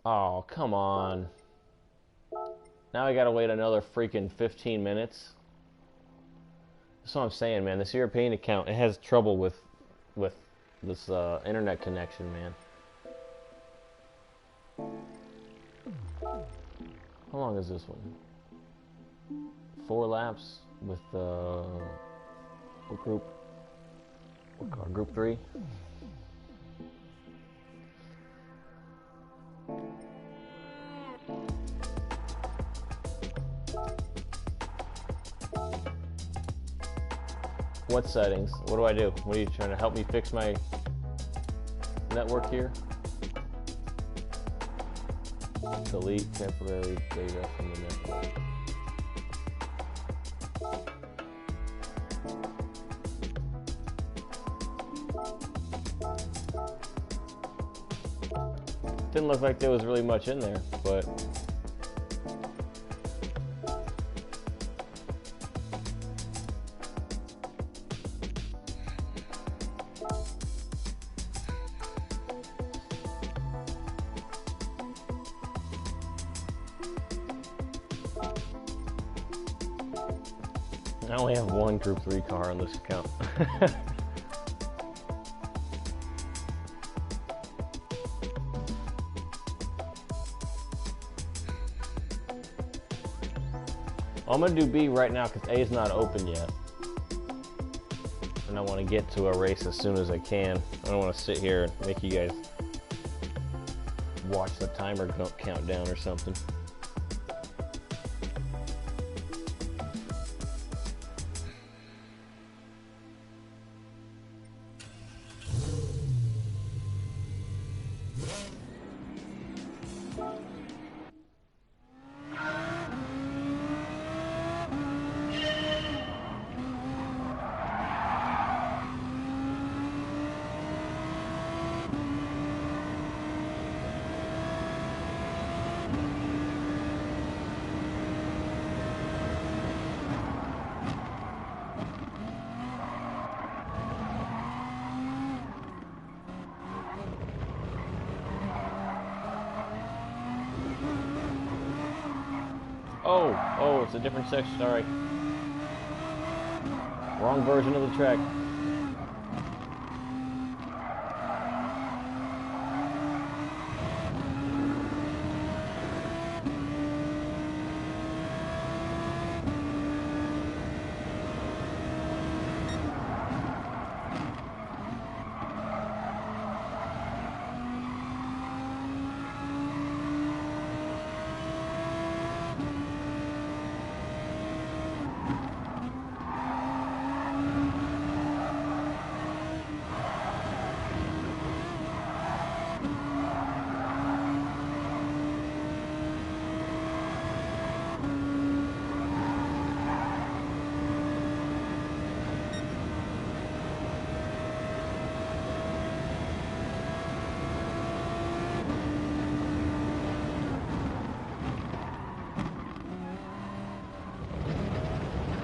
Oh, come on. Now I gotta wait another freaking 15 minutes. That's what I'm saying, man. This European account, it has trouble with this internet connection, man. How long is this one? 4 laps with what group? What car? Group 3? What settings? What do? What are you trying to help me fix my network here? Delete temporary data from the network. Didn't look like there was really much in there, but I only have one Group 3 car on this account. I'm gonna do B right now because A is not open yet. And I want to get to a race as soon as I can. I don't want to sit here and make you guys watch the timer count down or something. Oh, it's a different section, sorry. Wrong version of the track.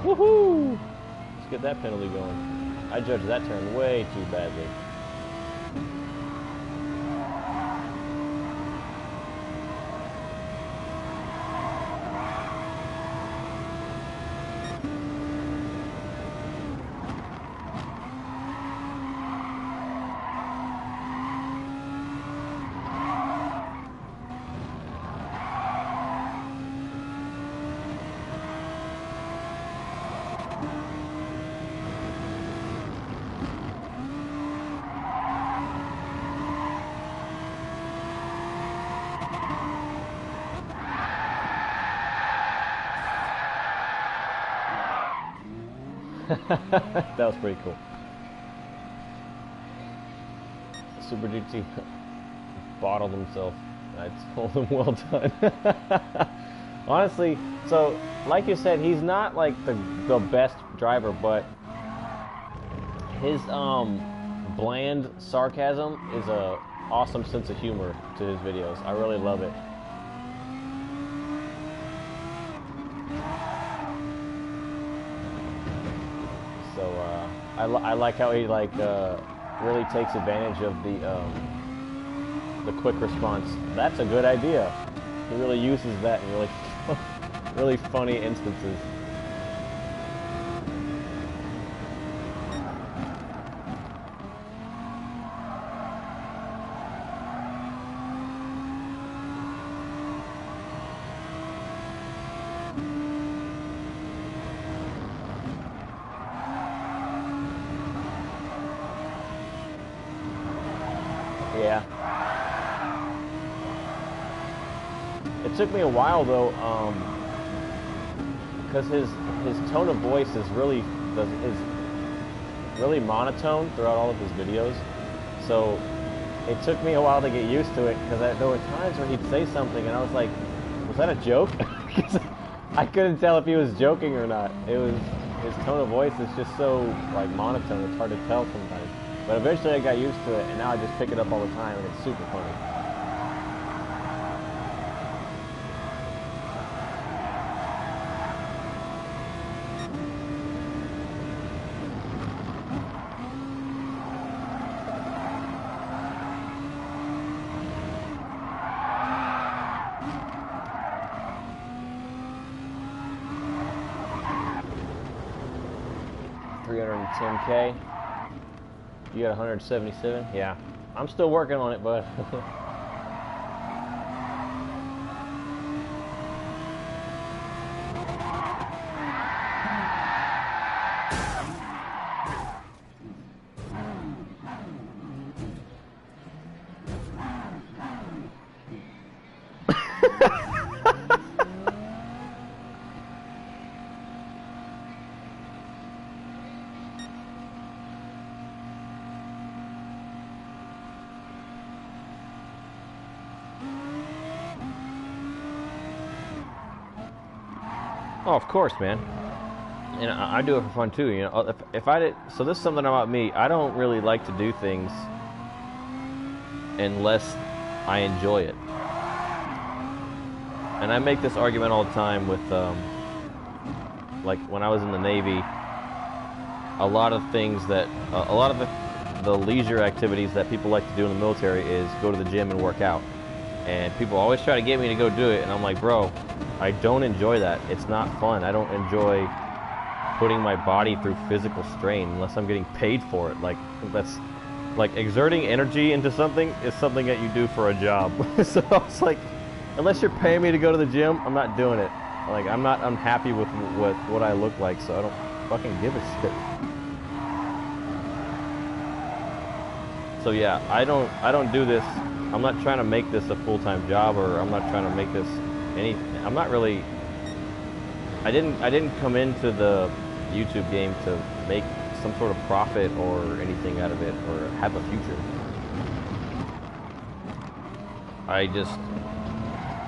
Woohoo! Let's get that penalty going. I judged that turn way too badly. That was pretty cool. Super GT bottled himself. I told him well done. Honestly, so like you said, he's not like the best driver, but his bland sarcasm is a awesome sense of humor to his videos. I really love it. So I like how he really takes advantage of the quick response. That's a good idea. He really uses that in really really funny instances. Yeah. It took me a while though, because his tone of voice is really monotone throughout all of his videos. So it took me a while to get used to it because there were times where he'd say something and I was like, was that a joke? Because I couldn't tell if he was joking or not. His tone of voice is just so like monotone, it's hard to tell sometimes. But eventually I got used to it and now I just pick it up all the time and it's super funny. $310K. You got 177? Yeah. I'm still working on it, bud. Oh, of course, man. And I do it for fun too, you know. If I did, so this is something about me. I don't really like to do things unless I enjoy it. And I make this argument all the time with, like when I was in the Navy, a lot of things that, a lot of the leisure activities that people like to do in the military is go to the gym and work out. And people always try to get me to go do it, and I'm like, bro, I don't enjoy that. It's not fun. I don't enjoy putting my body through physical strain unless I'm getting paid for it. Like, that's, like, exerting energy into something is something that you do for a job. So I was like, unless you're paying me to go to the gym, I'm not doing it. Like, I'm not unhappy with what I look like, so I don't fucking give a shit. So yeah, I don't do this. I'm not trying to make this a full-time job, or I'm not trying to make this anything. I'm not really. I didn't come into the YouTube game to make some sort of profit or anything out of it, or have a future.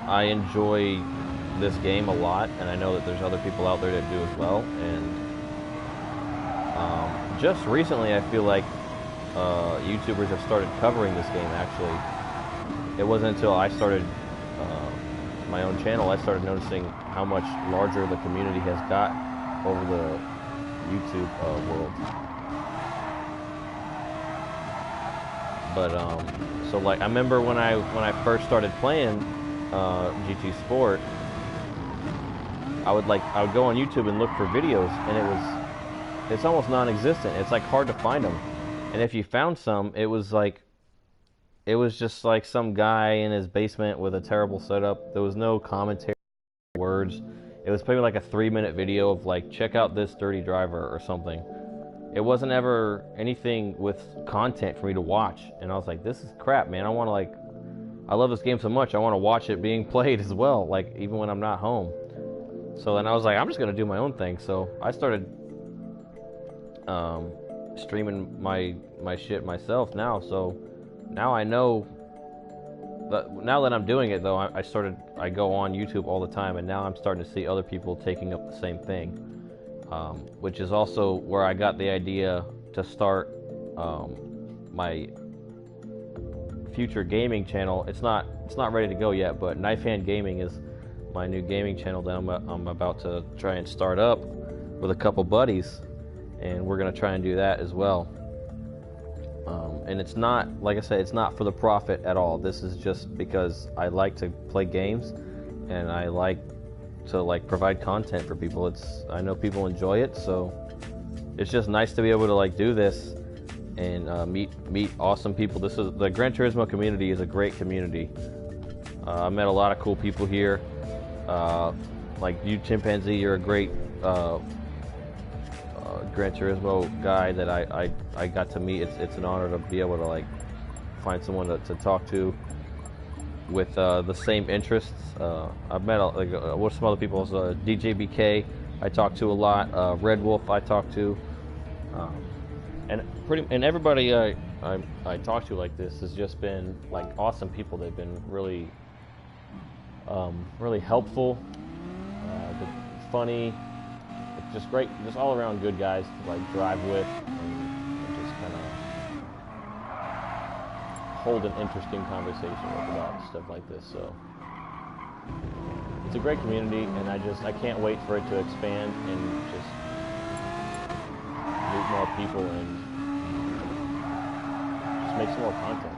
I enjoy this game a lot, and I know that there's other people out there that do as well. And just recently, I feel like YouTubers have started covering this game. Actually, it wasn't until I started my own channel I started noticing how much larger the community has got over the YouTube world. But so like I remember when I first started playing GT Sport, I would go on YouTube and look for videos, and it's almost non-existent. It's like hard to find them, and if you found some, it was just like some guy in his basement with a terrible setup. There was no commentary, words. It was probably like a 3-minute video of like, check out this dirty driver or something. It wasn't ever anything with content for me to watch. And I was like, this is crap, man. I love this game so much, I want to watch it being played as well, like even when I'm not home. So then I was like, I'm just going to do my own thing. So I started streaming my shit myself now. So now I know that, now that I'm doing it though, I go on YouTube all the time, and now I'm starting to see other people taking up the same thing, which is also where I got the idea to start my future gaming channel. It's not ready to go yet, but Knife Hand Gaming is my new gaming channel that I'm about to try and start up with a couple buddies, and we're gonna try and do that as well. And it's not, like I said, it's not for the profit at all. This is just because I like to play games, and I like to provide content for people. I know people enjoy it, so it's just nice to be able to do this and meet awesome people. The Gran Turismo community is a great community. I met a lot of cool people here. Like you, Chimpanzee, you're a great Gran Turismo guy that I got to meet. It's an honor to be able to find someone to talk to with the same interests. I've met some other people. DJ BK I talk to a lot. Red Wolf I talk to, and everybody I talk to like this has just been like awesome people. They've been really really helpful, funny, just great, just all around good guys to like drive with and just kind of hold an interesting conversation with about stuff like this. So it's a great community, and I can't wait for it to expand and just meet more people and just make some more content.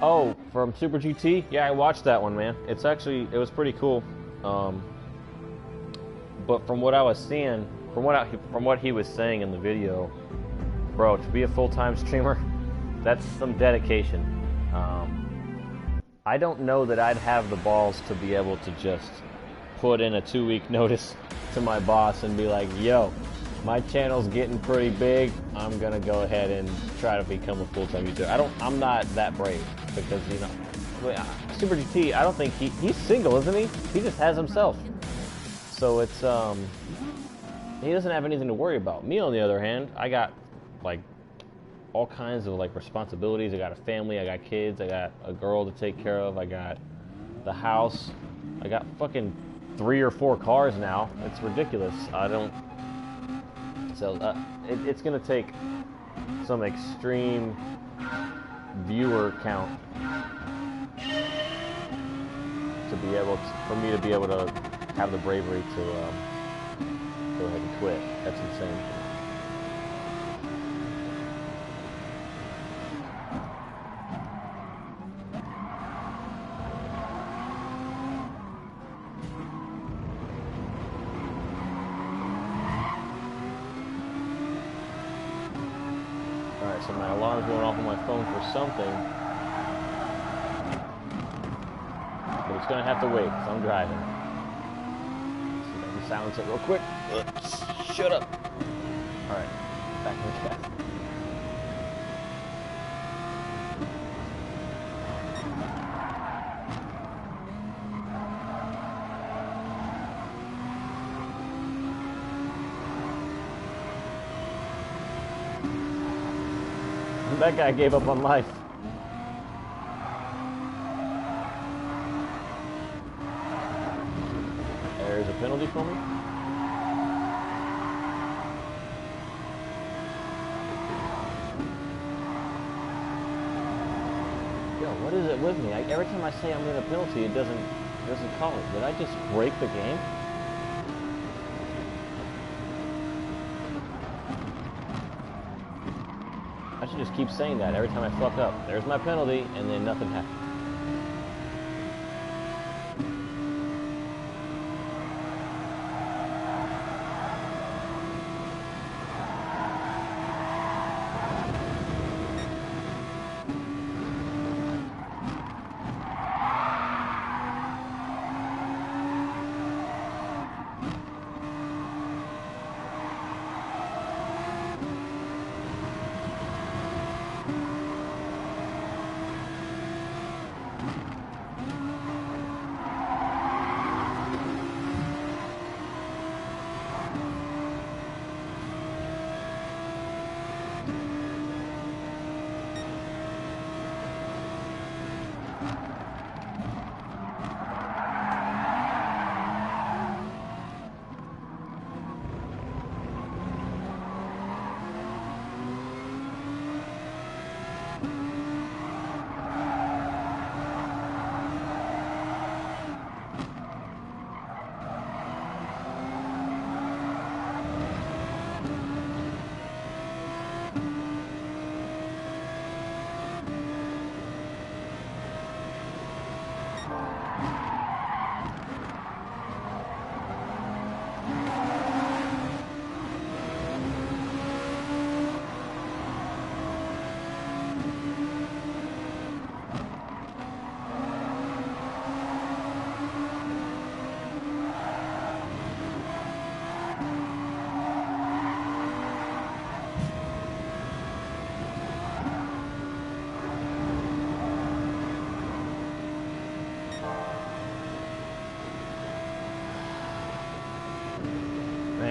Oh, from Super GT? Yeah, I watched that one, man. It was pretty cool. But from what I was seeing, from what he was saying in the video, bro, to be a full-time streamer, that's some dedication. I don't know that I'd have the balls to be able to just put in a 2-week notice to my boss and be like, yo, my channel's getting pretty big. I'm gonna go ahead and try to become a full-time YouTuber. I'm not that brave because, you know, Super GT, I don't think he's single, isn't he? He just has himself. So it's, he doesn't have anything to worry about. Me, on the other hand, I got, like, all kinds of, like, responsibilities. I got a family, I got kids, I got a girl to take care of, I got the house, I got fucking 3 or 4 cars now. It's ridiculous. So it's going to take some extreme viewer count to be able to, for me to be able to have the bravery to go ahead and quit. That's insane. Alright, so my alarm's going off on my phone for something. But it's going to have to wait, because I'm driving. Let's see if I can silence it real quick. Shut up. Alright, back in the chat. That guy gave up on life. There's a penalty for me. Yo, what is it with me? Every time I say I'm in a penalty, it doesn't call it. Did I just break the game? I should just keep saying that every time I fuck up. There's my penalty, and then nothing happens.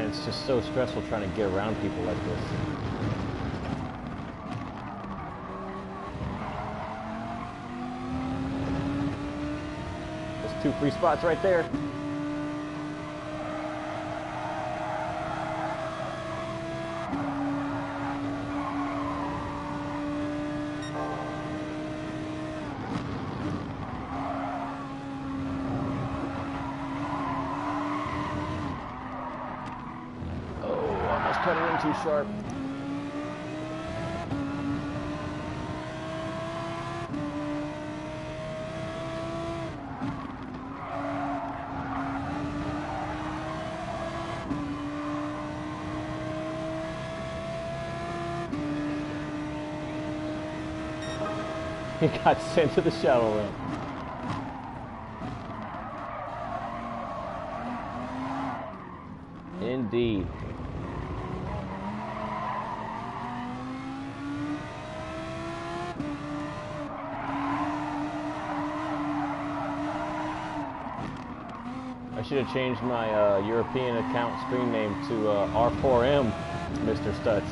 man, it's just so stressful trying to get around people like this. There's 2 free spots right there. Cut it in too sharp. He got sent to the shuttle room. Indeed. I should have changed my European account screen name to R4M, Mr. Stutz.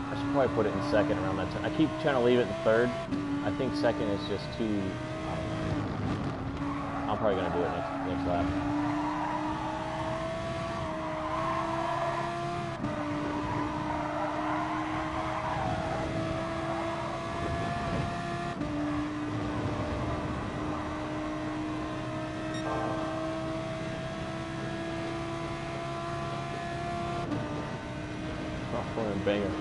I should probably put it in second around that time. I keep trying to leave it in third. I think second is just too... I'm probably going to do it next lap. Banger.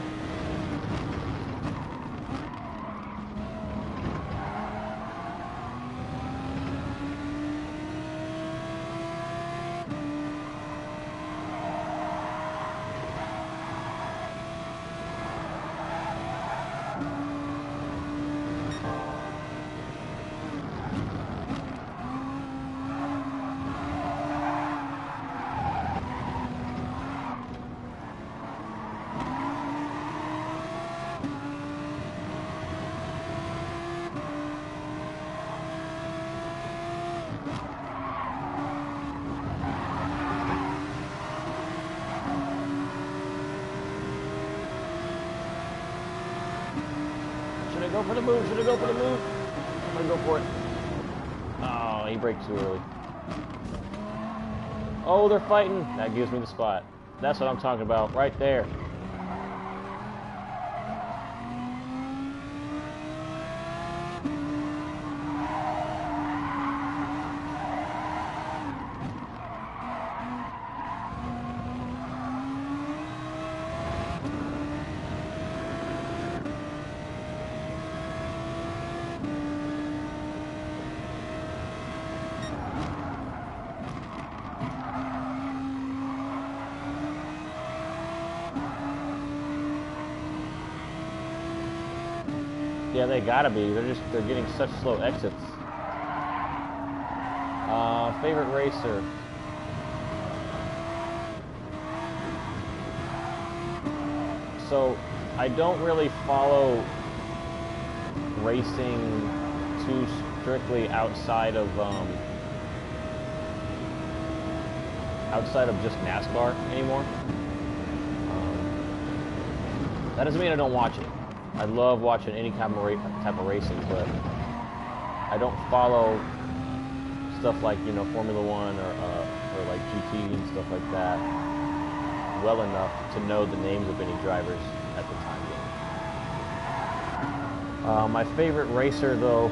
Should I go for the move? Should I go for the move? I'm gonna go for it. Oh, he braked too early. Oh, they're fighting. That gives me the spot. That's what I'm talking about, right there. Yeah, they gotta be. They're getting such slow exits. Favorite racer. So I don't really follow racing too strictly outside of just NASCAR anymore. That doesn't mean I don't watch it. I love watching any type of racing, but I don't follow stuff like, you know, Formula One or like GT and stuff like that well enough to know the names of any drivers at the time. My favorite racer, though,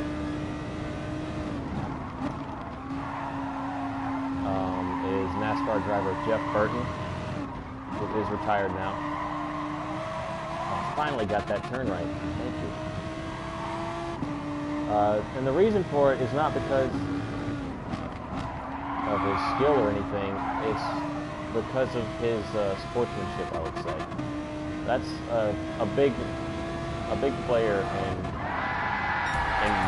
is NASCAR driver Jeff Burton, who is retired now. Finally got that turn right. Thank you. And the reason for it is not because of his skill or anything. It's because of his sportsmanship, I would say. That's a big player, and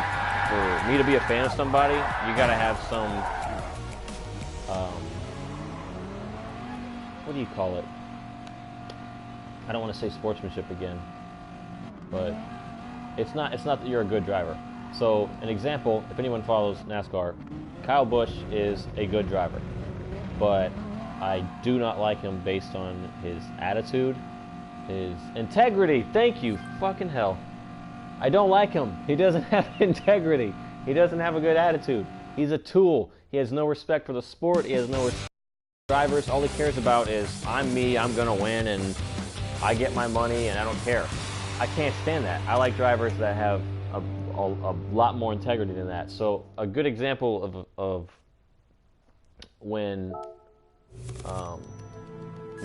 for me to be a fan of somebody, you got to have some what do you call it? I don't want to say sportsmanship again, but it's not that you're a good driver. So an example, if anyone follows NASCAR, Kyle Busch is a good driver, but I do not like him based on his attitude, his integrity. Thank you, fucking hell. I don't like him. He doesn't have integrity. He doesn't have a good attitude. He's a tool. He has no respect for the sport. He has no respect for drivers. All he cares about is, I'm me, I'm going to win, and I get my money, and I don't care. I can't stand that. I like drivers that have a lot more integrity than that. So a good example of when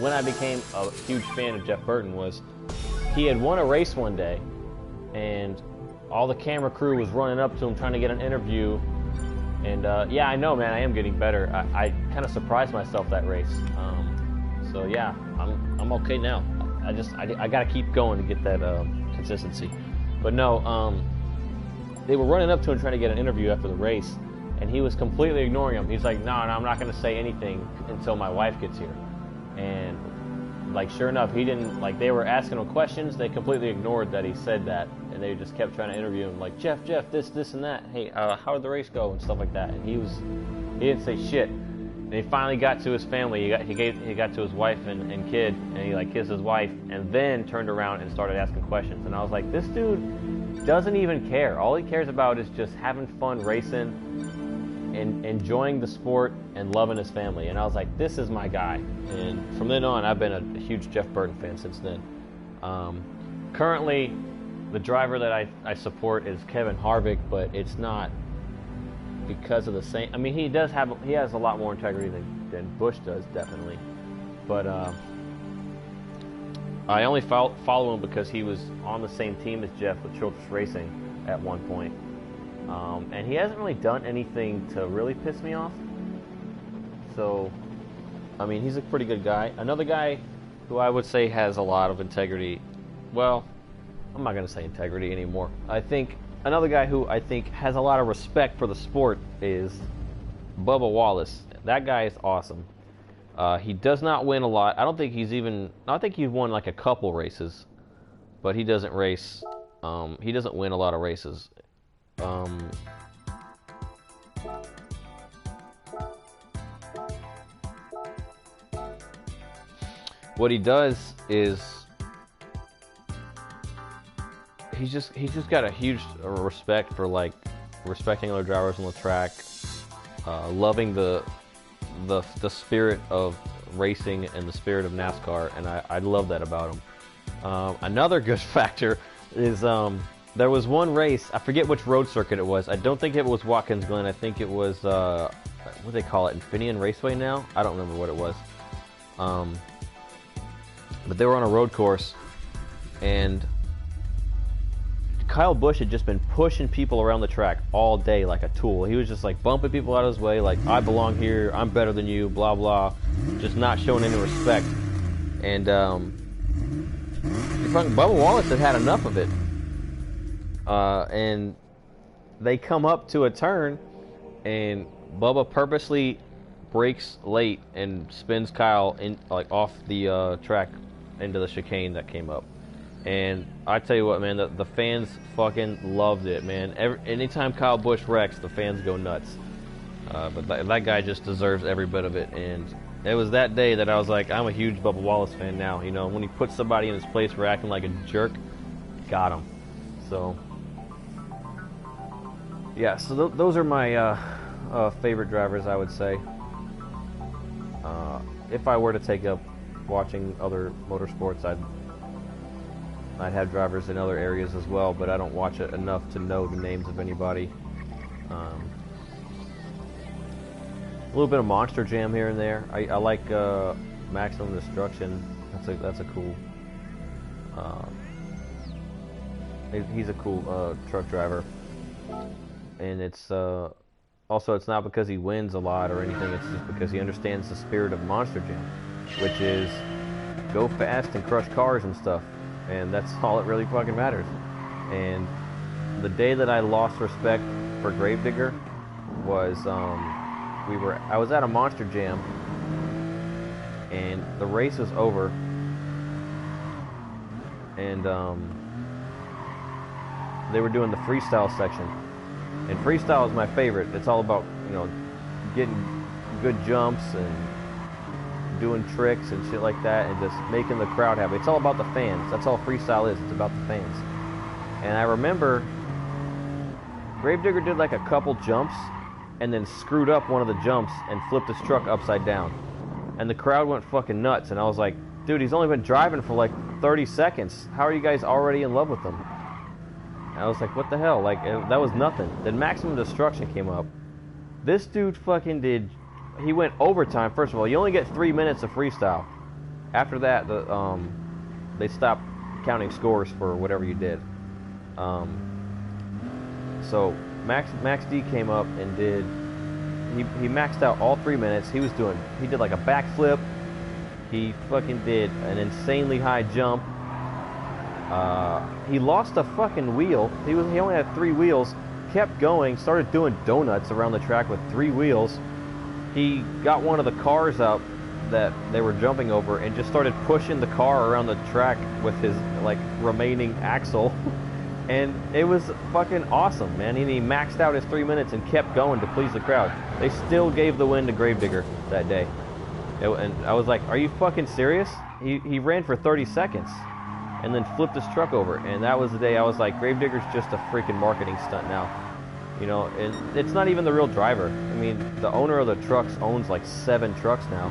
I became a huge fan of Jeff Burton was he had won a race one day, and all the camera crew was running up to him trying to get an interview. And yeah, I know, man, I am getting better. I kind of surprised myself that race. So yeah, I'm okay now. I gotta keep going to get that consistency. But no, they were running up to him trying to get an interview after the race, and he was completely ignoring them. He's like, no, I'm not gonna say anything until my wife gets here. And like, sure enough, he didn't, like, they were asking him questions, they completely ignored that he said that, and they just kept trying to interview him, like, Jeff, this and that, hey, how did the race go, and stuff like that. And he didn't say shit. And he finally got to his family, he got to his wife and kid, and he like kissed his wife, and then turned around and started asking questions. And I was like, this dude doesn't even care. All he cares about is just having fun racing and enjoying the sport and loving his family. And I was like, this is my guy. And from then on, I've been a huge Jeff Burton fan since then. Currently, the driver that I support is Kevin Harvick, but it's not because of the same. I mean, he has a lot more integrity than Busch does, definitely. But I only follow him because he was on the same team as Jeff with Childress Racing at one point. And he hasn't really done anything to really piss me off. So, I mean, he's a pretty good guy. Another guy who I would say has a lot of integrity, well, I'm not going to say integrity anymore. I think another guy who I think has a lot of respect for the sport is Bubba Wallace. That guy is awesome. He does not win a lot. I think he's won like a couple races, but he doesn't race. He doesn't win a lot of races. What he does is he's just got a huge respect for, like, respecting other drivers on the track, loving the spirit of racing and the spirit of NASCAR, and I love that about him. Another good factor is there was one race, I forget which road circuit it was. I don't think it was Watkins Glen. I think it was what do they call it, Infineon Raceway now? I don't remember what it was. But they were on a road course, and Kyle Busch had just been pushing people around the track all day like a tool. He was just like bumping people out of his way, like, I belong here, I'm better than you, blah blah, just not showing any respect. And Bubba Wallace had enough of it, and they come up to a turn, and Bubba purposely brakes late and spins Kyle in, like, off the track into the chicane that came up. And I tell you what, man, the fans fucking loved it, man. Anytime Kyle Busch wrecks, the fans go nuts. But that guy just deserves every bit of it. And it was that day that I was like, I'm a huge Bubba Wallace fan now. You know, when he puts somebody in his place for acting like a jerk, got him. So, yeah, so those are my favorite drivers, I would say. If I were to take up watching other motorsports, I'd have drivers in other areas as well, but I don't watch it enough to know the names of anybody. A little bit of Monster Jam here and there. I like Maximum Destruction. That's a cool. He's a cool truck driver, and it's also, it's not because he wins a lot or anything. It's just because he understands the spirit of Monster Jam, which is go fast and crush cars and stuff. And that's all that really fucking matters. And the day that I lost respect for Gravedigger was I was at a Monster Jam, and the race was over, and they were doing the freestyle section. And freestyle is my favorite. It's all about, you know, getting good jumps and doing tricks and shit like that, and just making the crowd happy. It's all about the fans. That's all freestyle is. It's about the fans. And I remember Gravedigger did like a couple jumps and then screwed up one of the jumps and flipped his truck upside down. And the crowd went fucking nuts. And I was like, dude, he's only been driving for like 30 seconds. How are you guys already in love with him? And I was like, what the hell? Like, that was nothing. Then Maximum Destruction came up. This dude fucking did... He went overtime, first of all. You only get 3 minutes of freestyle. After that, they stopped counting scores for whatever you did. So Max D came up and did... He maxed out all 3 minutes. He did like a backflip. He fucking did an insanely high jump. He lost a fucking wheel. He only had 3 wheels. Kept going, started doing donuts around the track with 3 wheels. He got one of the cars up that they were jumping over and just started pushing the car around the track with his like remaining axle. And it was fucking awesome, man. And he maxed out his 3 minutes and kept going to please the crowd. They still gave the win to Gravedigger that day. And I was like, are you fucking serious? He ran for 30 seconds and then flipped his truck over. And that was the day I was like, Gravedigger's just a freaking marketing stunt now. You know, and it's not even the real driver. I mean, the owner of the trucks owns like 7 trucks now.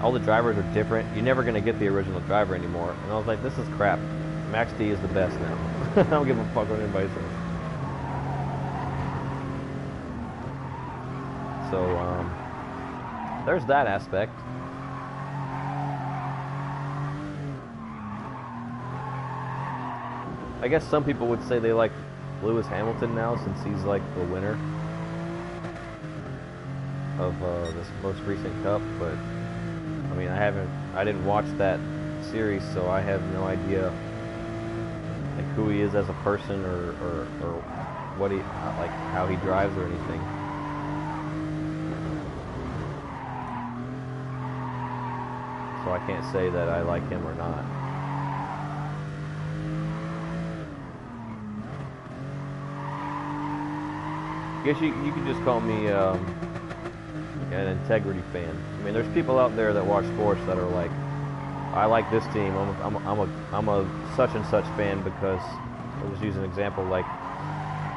All the drivers are different. You're never going to get the original driver anymore. And I was like, this is crap. Max D is the best now. I don't give a fuck what anybody says. So, there's that aspect. I guess some people would say they like Lewis Hamilton now since he's like the winner of this most recent cup, but I mean I didn't watch that series, so I have no idea like who he is as a person or what he like how he drives or anything. So I can't say that I like him or not. I guess you could just call me an integrity fan. I mean, there's people out there that watch sports that are like, I like this team. I'm a such and such fan because I'll just use an example like,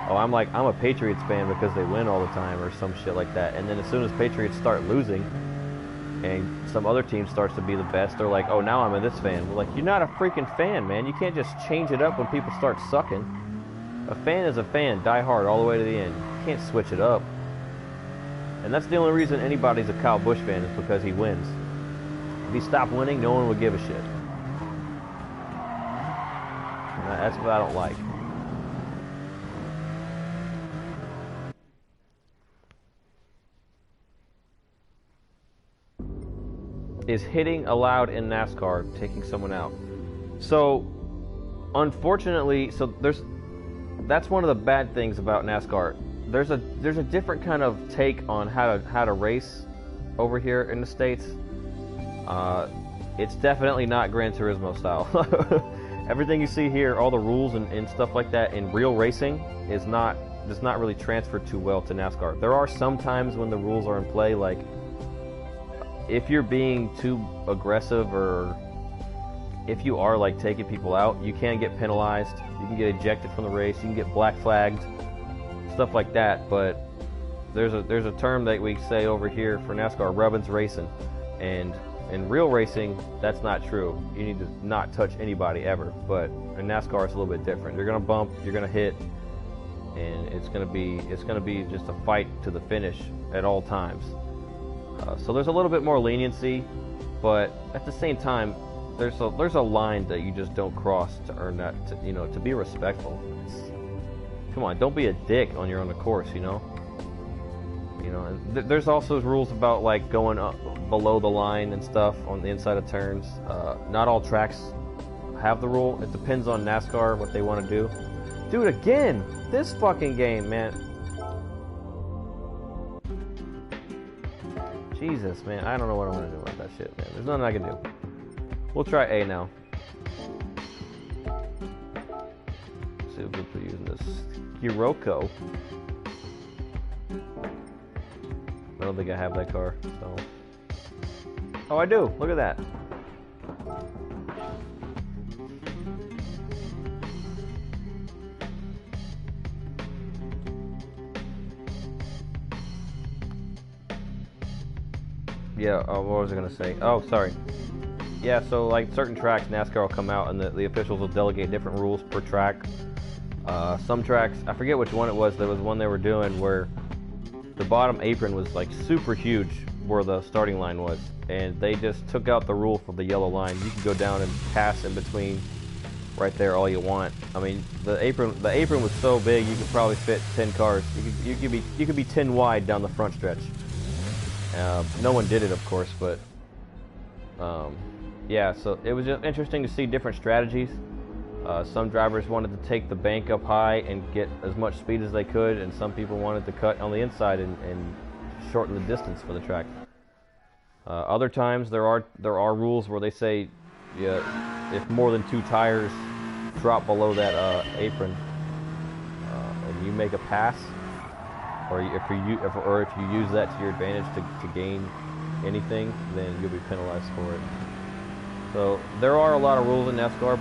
oh, I'm a Patriots fan because they win all the time or some shit like that. And then as soon as Patriots start losing and some other team starts to be the best, they're like, oh, now I'm a this fan. We're like, you're not a freaking fan, man. You can't just change it up when people start sucking. A fan is a fan, die hard all the way to the end. You can't switch it up. And that's the only reason anybody's a Kyle Busch fan is because he wins. If he stopped winning, no one would give a shit. And that's what I don't like. Is hitting allowed in NASCAR, taking someone out? So, unfortunately, that's one of the bad things about NASCAR. There's a different kind of take on how to race over here in the States. It's definitely not Gran Turismo style. Everything you see here, all the rules and stuff like that in real racing does not really transfer too well to NASCAR. There are some times when the rules are in play, like if you're being too aggressive or if you are like taking people out, you can get penalized, you can get ejected from the race, you can get black flagged, stuff like that. But there's a term that we say over here for NASCAR, rubbin's racing, and in real racing that's not true. You need to not touch anybody ever, but in NASCAR it's a little bit different. You're gonna bump, you're gonna hit, and it's gonna be just a fight to the finish at all times. So there's a little bit more leniency, but at the same time there's a line that you just don't cross to earn that, to be respectful. Come on, don't be a dick on your own course, and there's also rules about like going up below the line and stuff on the inside of turns. Not all tracks have the rule. It depends on NASCAR what they want to do. Dude, again, this fucking game, man. Jesus, man, I don't know what I want to do about that shit, man. There's nothing I can do. We'll try A now. Let's see if we're using this. Hiroko. I don't think I have that car, so. Oh, I do. Look at that. Yeah, what was I going to say? Oh, sorry. Yeah, so like certain tracks, NASCAR will come out and the officials will delegate different rules per track. Some tracks, I forget which one it was, there was one they were doing where the bottom apron was like super huge where the starting line was. And they just took out the rule for the yellow line. You can go down and pass in between right there all you want. I mean, the apron was so big you could probably fit 10 cars. You could be 10 wide down the front stretch. No one did it, of course, but yeah, so it was just interesting to see different strategies. Some drivers wanted to take the bank up high and get as much speed as they could, and some people wanted to cut on the inside and shorten the distance for the track. Other times there are rules where they say, yeah, if more than 2 tires drop below that apron, and you make a pass, or if you use that to your advantage to gain anything, then you'll be penalized for it. So there are a lot of rules in NASCAR,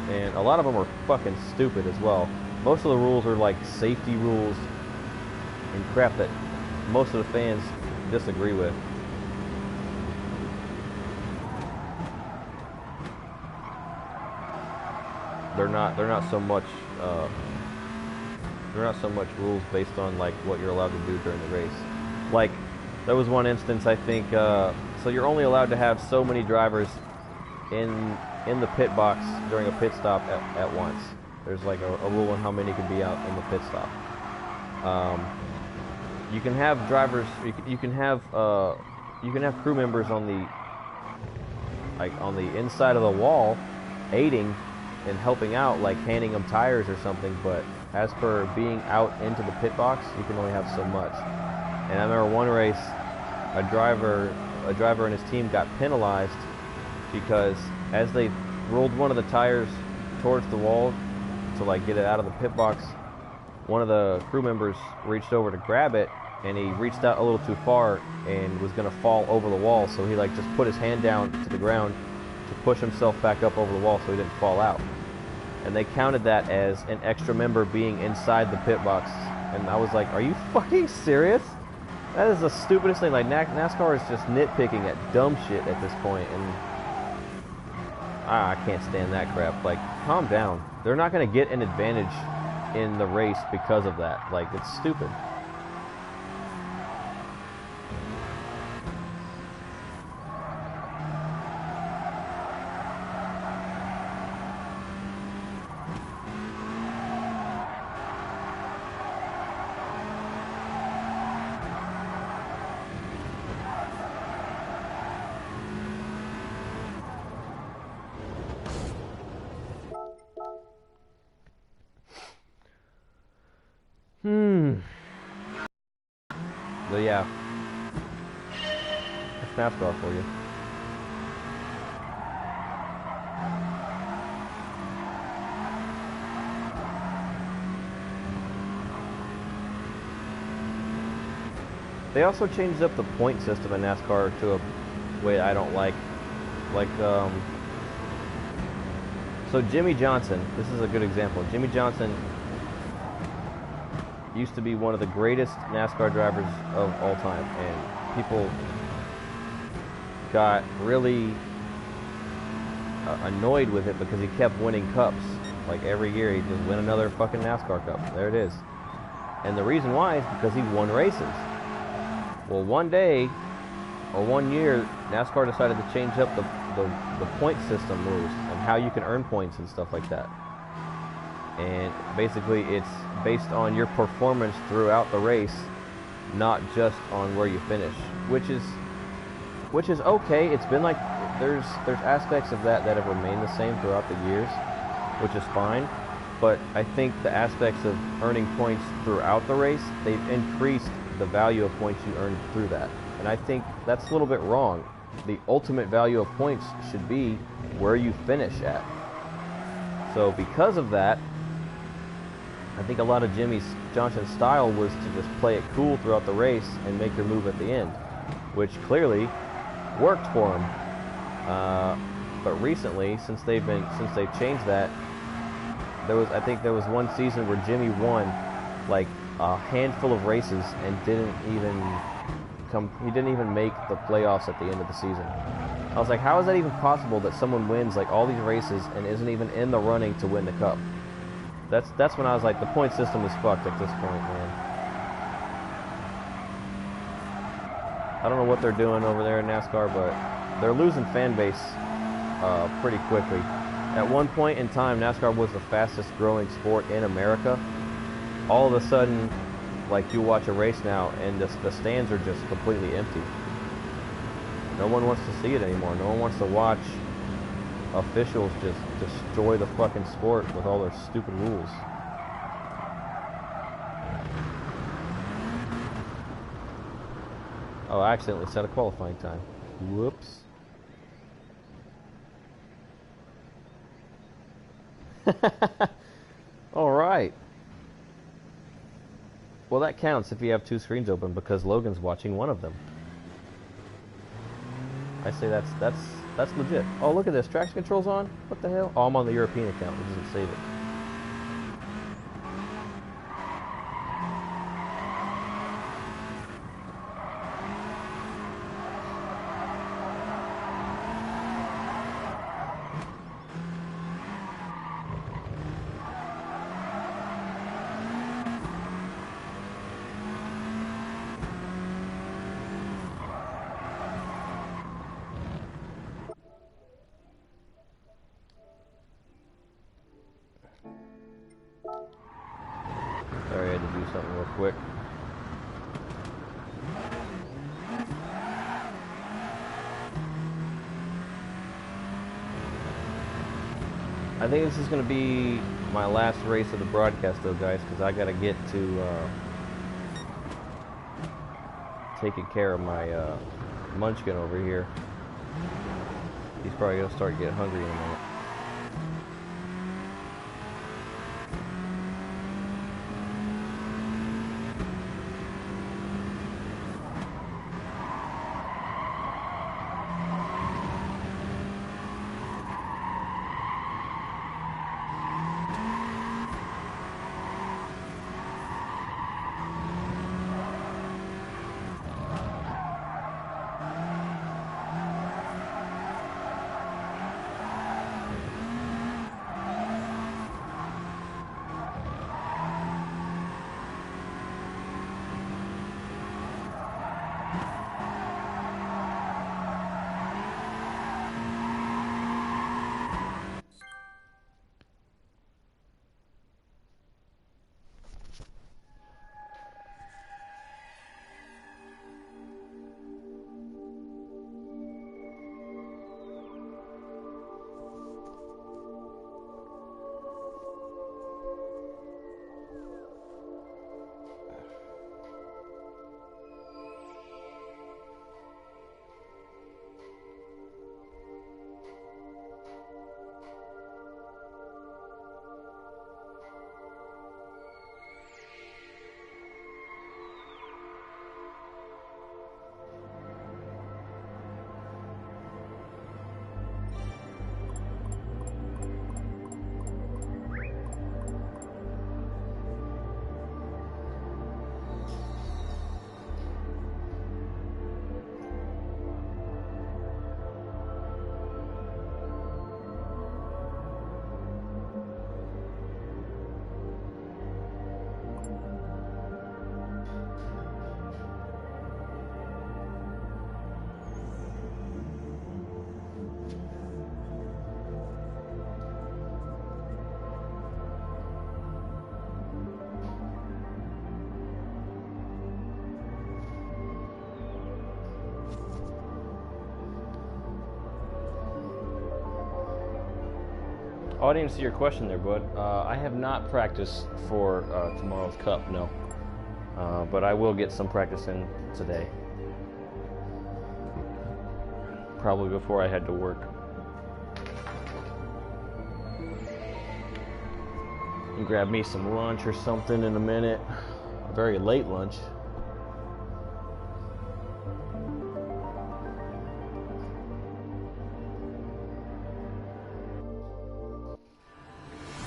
and a lot of them are fucking stupid as well. Most of the rules are like safety rules and crap that most of the fans disagree with. They're not so much rules based on like what you're allowed to do during the race. Like there was one instance, I think, so you're only allowed to have so many drivers in the pit box during a pit stop at once. There's like a rule on how many can be out in the pit stop. You can have drivers. You can have crew members on the inside of the wall, aiding and helping out, like handing them tires or something. But as for being out into the pit box, you can only have so much. And I remember one race, a driver and his team got penalized because as they rolled one of the tires towards the wall to like get it out of the pit box, one of the crew members reached over to grab it, and he reached out a little too far and was going to fall over the wall, so he like just put his hand down to the ground to push himself back up over the wall so he didn't fall out. And they counted that as an extra member being inside the pit box. And I was like, are you fucking serious? That is the stupidest thing. Like NASCAR is just nitpicking at dumb shit at this point, and I can't stand that crap. Like, calm down. They're not going to get an advantage in the race because of that. Like, it's stupid. But yeah, that's NASCAR for you. They also changed up the point system in NASCAR to a way I don't like. Like, so Jimmy Johnson, this is a good example. Jimmy Johnson used to be one of the greatest NASCAR drivers of all time, and people got really annoyed with it because he kept winning cups. Like every year he'd just win another fucking NASCAR cup. There it is. And the reason why is because he won races. Well, one day or one year, NASCAR decided to change up the point system rules and how you can earn points and stuff like that. And basically it's based on your performance throughout the race, not just on where you finish, which is okay. It's been like there's aspects of that have remained the same throughout the years, which is fine. But I think the aspects of earning points throughout the race, they've increased the value of points you earn through that. And I think that's a little bit wrong. The ultimate value of points should be where you finish at. So because of that, I think a lot of Jimmy Johnson's style was to just play it cool throughout the race and make your move at the end, which clearly worked for him. But recently, since they've changed that, I think there was one season where Jimmy won like a handful of races and didn't even make the playoffs at the end of the season. I was like, how is that even possible that someone wins like all these races and isn't even in the running to win the cup? That's when I was like, the point system is fucked at this point, man. I don't know what they're doing over there in NASCAR, but they're losing fan base pretty quickly. At one point in time, NASCAR was the fastest growing sport in America. All of a sudden, like, you watch a race now and the stands are just completely empty. No one wants to see it anymore. No one wants to watch officials just destroy the fucking sport with all their stupid rules. Oh, I accidentally set a qualifying time. Whoops. Alright. Well, that counts if you have two screens open because Logan's watching one of them. I say that's legit. Oh, look at this. Traction control's on? What the hell? Oh, I'm on the European account. It doesn't save it. Sorry, I had to do something real quick. I think this is going to be my last race of the broadcast, though, guys, because I got to get to taking care of my munchkin over here. He's probably going to start getting hungry in a minute. Oh, I didn't even see your question there, bud. I have not practiced for tomorrow's cup, no. But I will get some practice in today. Probably before I head to work. grab me some lunch or something in a minute. A very late lunch.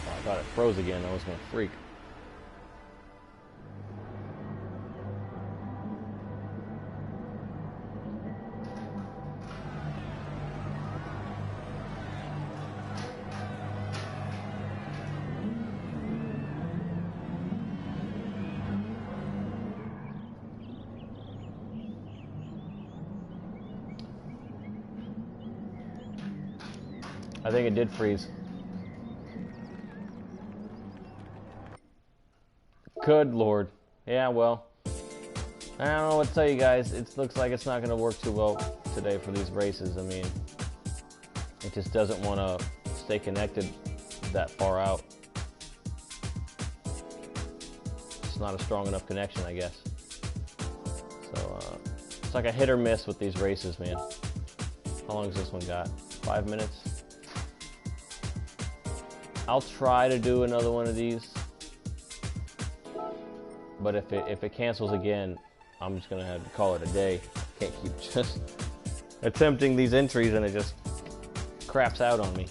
I thought it froze again. I was gonna freak. I think it did freeze. Good Lord. Yeah, well, I don't know what to tell you guys. It looks like it's not going to work too well today for these races. I mean, it just doesn't want to stay connected that far out. It's not a strong enough connection, I guess. So, it's like a hit or miss with these races, man. How long has this one got? 5 minutes? I'll try to do another one of these, but if it cancels again, I'm just gonna have to call it a day. I can't keep just attempting these entries and it just craps out on me.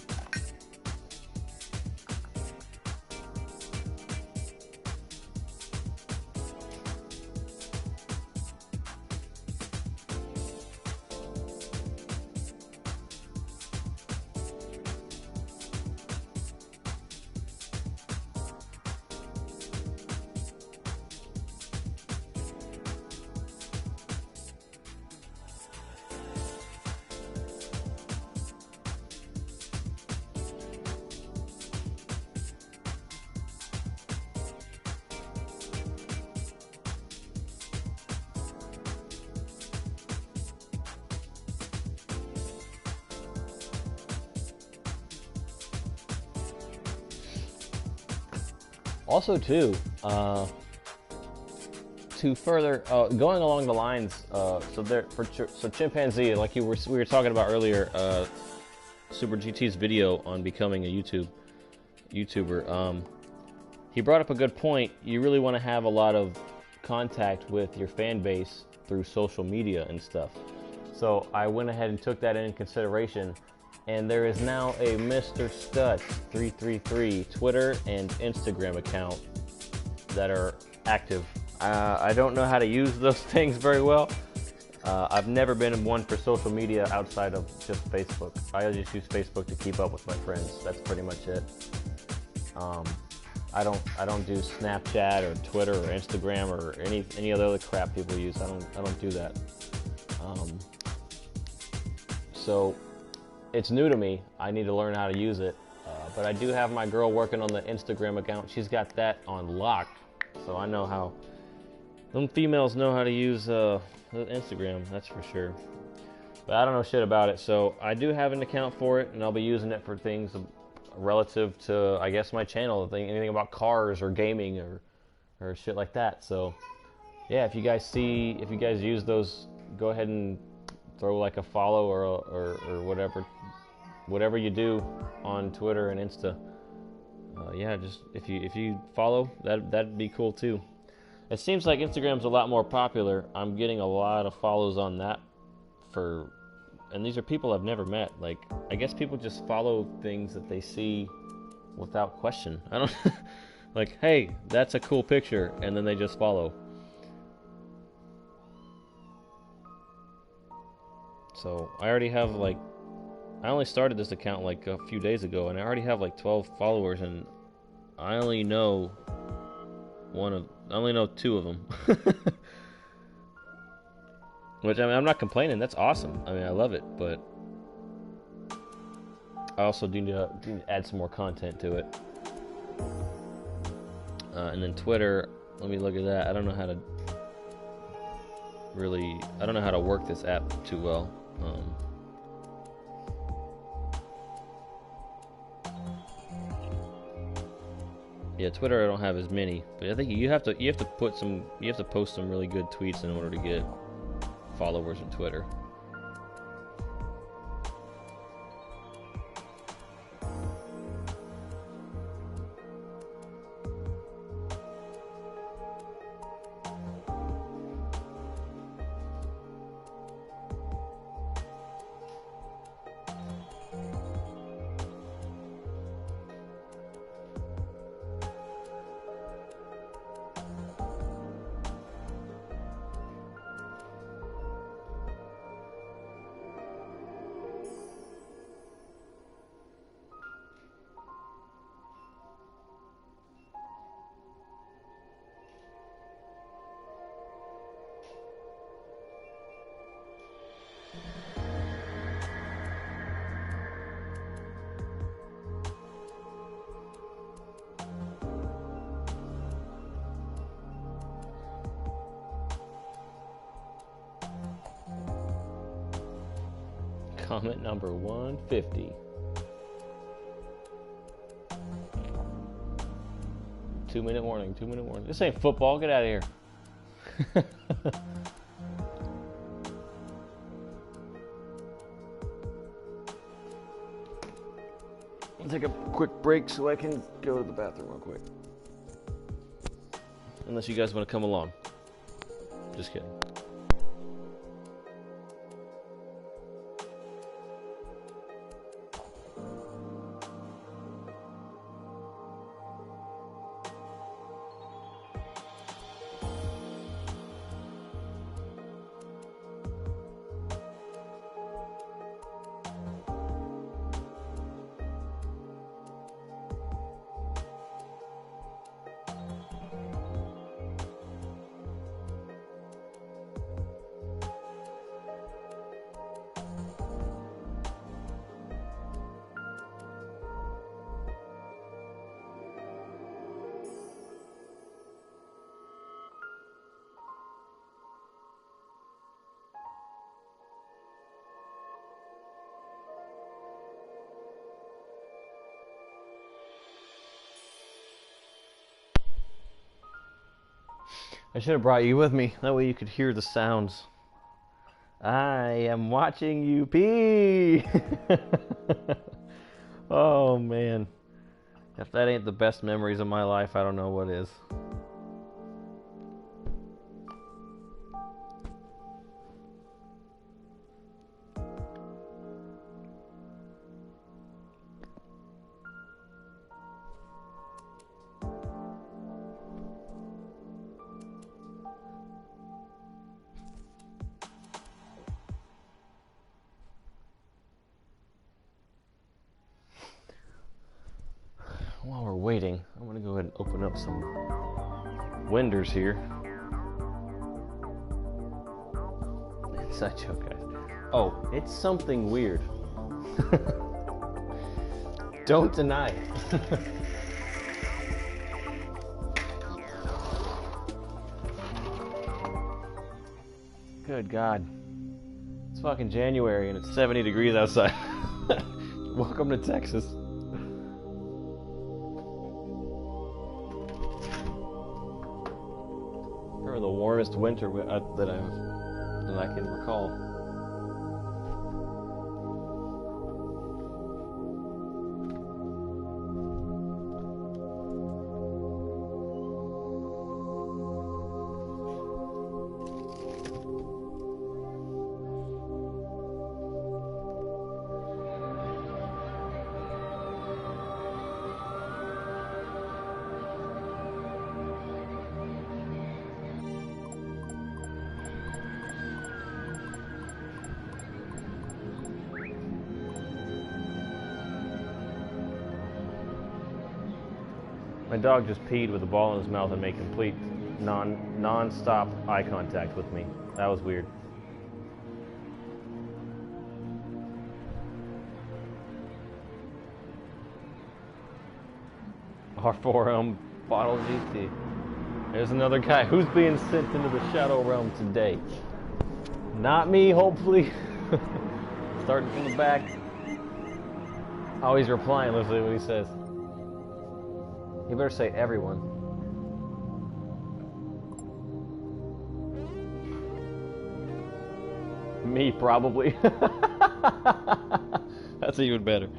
Also, too, to further going along the lines, so chimpanzee, like we were talking about earlier, Super GT's video on becoming a YouTuber. He brought up a good point. You really want to have a lot of contact with your fan base through social media and stuff. So I went ahead and took that into consideration. And there is now a Mr. Stutz 333 Twitter and Instagram account that are active. I don't know how to use those things very well. I've never been one for social media outside of just Facebook. I just use Facebook to keep up with my friends. That's pretty much it. I don't do Snapchat or Twitter or Instagram or any other crap people use. I don't do that. So it's new to me. I need to learn how to use it. But I do have my girl working on the Instagram account. She's got that on lock. So I know how. Them females know how to use Instagram, that's for sure. But I don't know shit about it. So I do have an account for it, and I'll be using it for things relative to, I guess, my channel. Anything about cars or gaming or shit like that. So yeah, if you guys use those, go ahead and throw like a follow or whatever you do on Twitter and Insta. Yeah, just if you follow, that'd be cool too. It seems like Instagram's a lot more popular. I'm getting a lot of follows on that and these are people I've never met. Like, I guess people just follow things that they see without question. I don't like, hey, that's a cool picture, and then they just follow. So I already have I only started this account like a few days ago, and I already have like 12 followers, and I only know two of them. Which, I mean, I'm not complaining. That's awesome. I mean, I love it, but I also do need to add some more content to it. And then Twitter, let me look at that. I don't know how to work this app too well. Yeah, Twitter I don't have as many, but I think you have to post some really good tweets in order to get followers on Twitter. Comment number 150. 2-minute warning, 2-minute warning. This ain't football, get out of here. I'll take a quick break so I can go to the bathroom real quick. Unless you guys want to come along. Just kidding. I should have brought you with me. That way you could hear the sounds. I am watching you pee. Oh, man. If that ain't the best memories of my life, I don't know what is. While we're waiting, I'm going to go ahead and open up some Wenders here. Inside joke, guys. Oh, it's something weird. Don't deny it. Good God. It's fucking January and it's 70 degrees outside. Welcome to Texas. The warmest winter that I can recall. My dog just peed with the ball in his mouth and made complete non-stop eye contact with me. That was weird. R4M Bottle GT. There's another guy who's being sent into the shadow realm today. Not me, hopefully. Starting from the back. Oh, he's replying. Let's see what he says. You better say everyone. Me, probably. That's even better.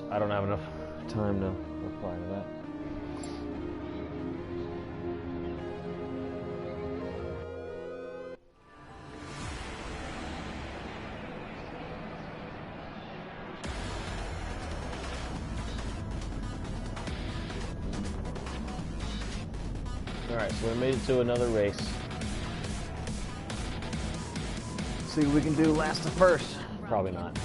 I don't have enough time to reply to that. Alright, so we made it to another race. Let's see what we can do last to first. Probably not.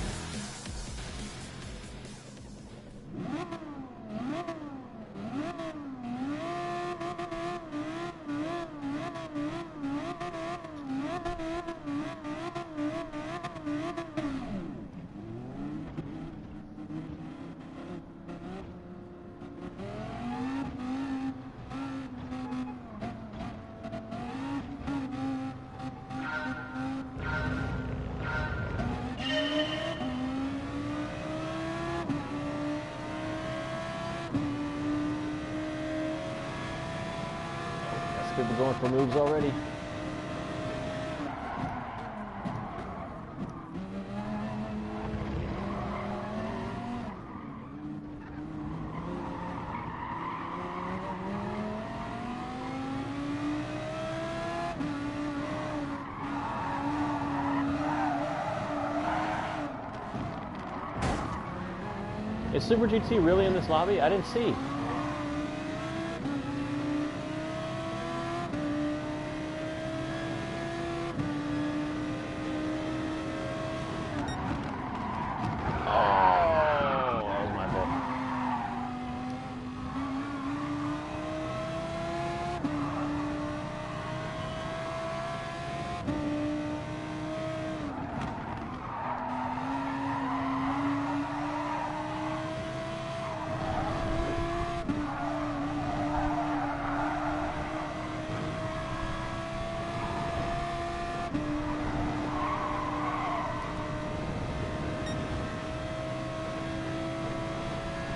People going for moves already. Is Super GT really in this lobby? I didn't see.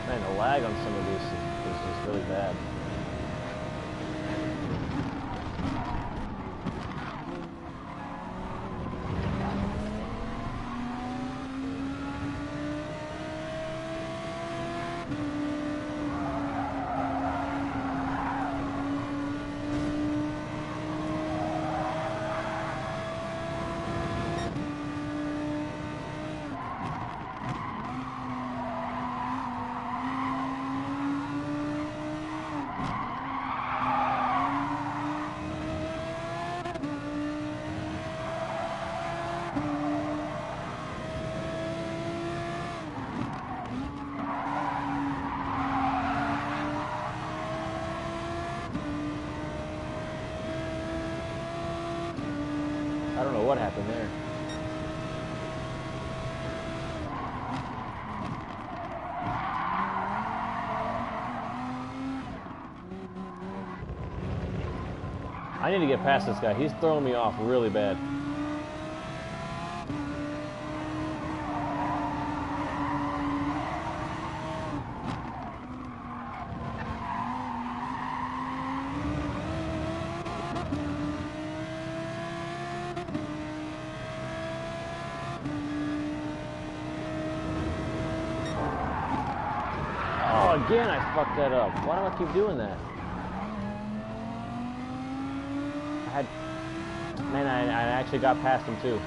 Man, the lag on some of these is just really bad. I don't know what happened there. I need to get past this guy. He's throwing me off really bad. Again, I fucked that up. Why do I keep doing that? Man, I actually got past him too.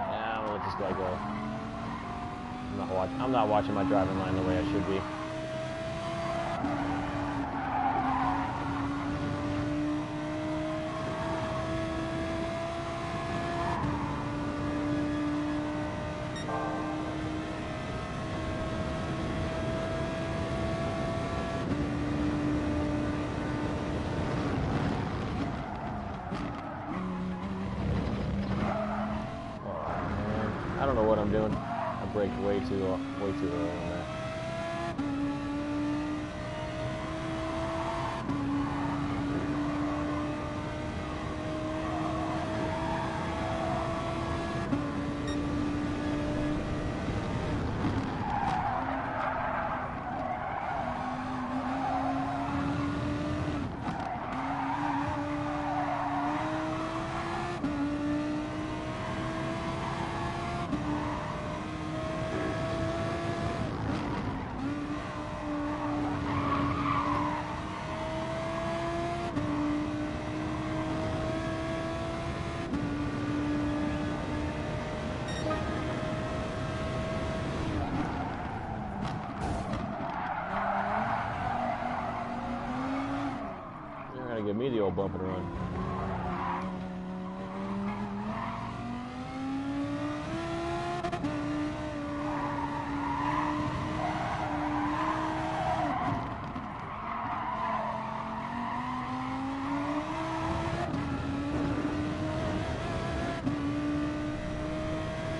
Yeah, I'm gonna let this guy go. I'm not watching my driving line the way I should be. I don't know what I'm doing. I braked way too early on that. Give me the old bump and run.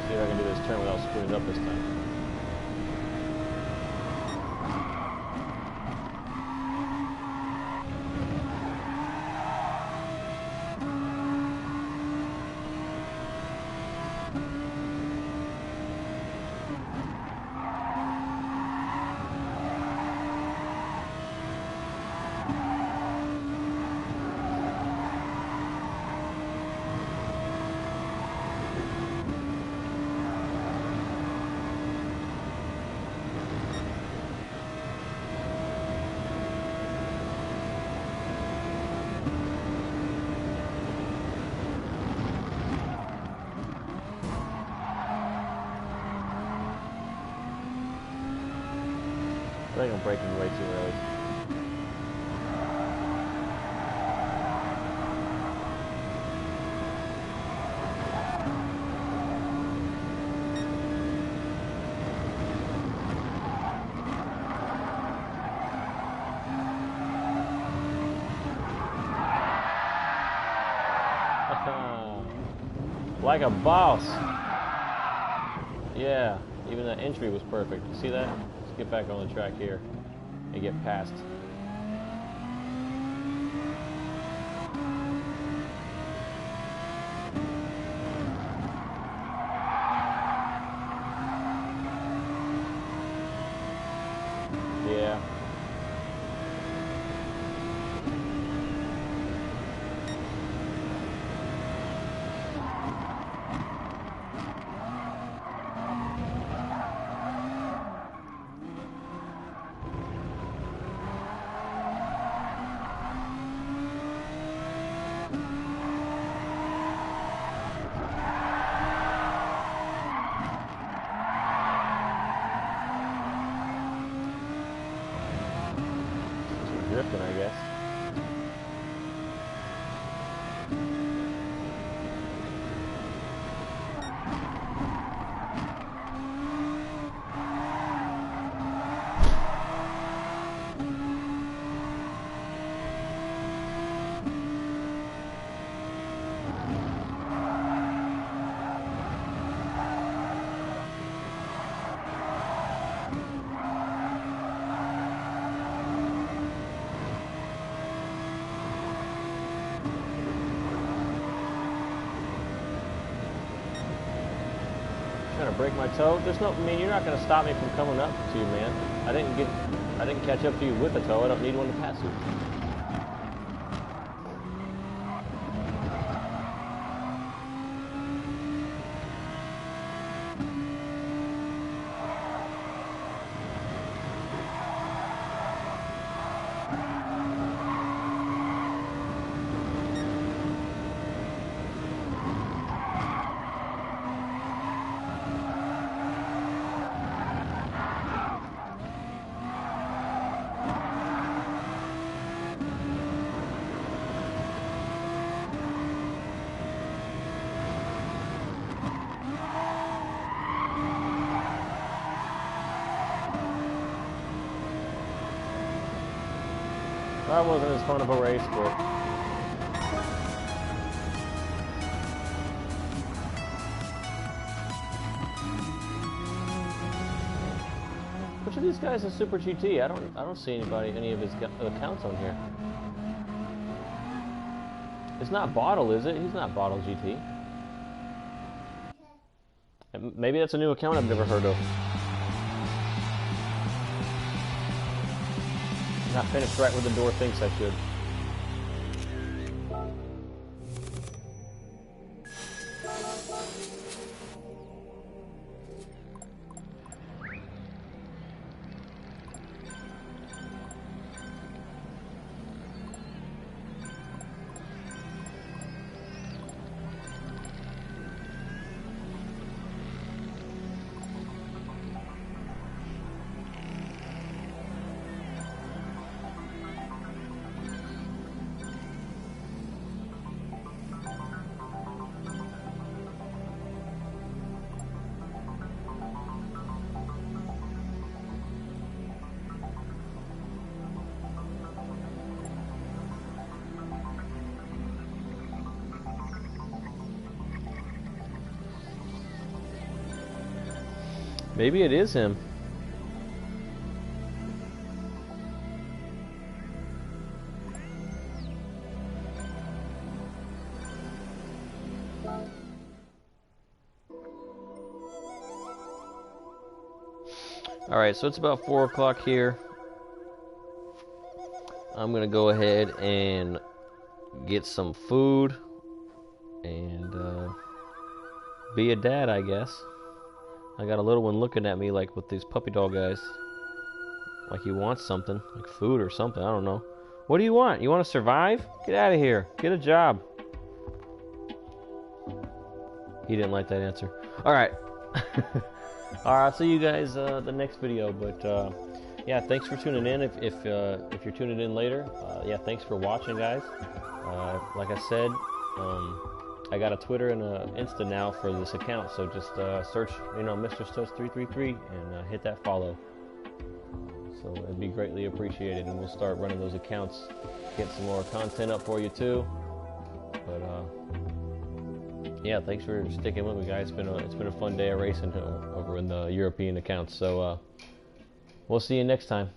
See if I can do this turn without screwing it up this time. think I'm braking way too early. Like a boss. Yeah, even that entry was perfect. You see that? Let's get back on the track here and get past. Yeah. Drifting, I guess. Trying to break my toe. There's no, I mean, you're not going to stop me from coming up to you, man. I didn't catch up to you with a toe. I don't need one to pass you. That wasn't as fun of a race, but which of these guys is Super GT? I don't see any of his accounts on here. It's not Bottle, is it? He's not Bottle GT. Maybe that's a new account I've never heard of. Not finished right where the door thinks I should. Maybe it is him. Alright, so it's about 4 o'clock here. I'm gonna go ahead and get some food and be a dad, I guess. I got a little one looking at me like with these puppy dog eyes. Like he wants something, like food or something, I don't know. What do you want? You want to survive? Get out of here. Get a job. He didn't like that answer. Alright. Alright, I'll see you guys the next video, but yeah, thanks for tuning in. If you're tuning in later, yeah, thanks for watching, guys. Like I said, I got a Twitter and a Insta now for this account, so just search, Mr. Studs 333 and hit that follow. So it'd be greatly appreciated, and we'll start running those accounts, get some more content up for you too. But yeah, thanks for sticking with me, guys. It's been a fun day of racing over in the European accounts. So we'll see you next time.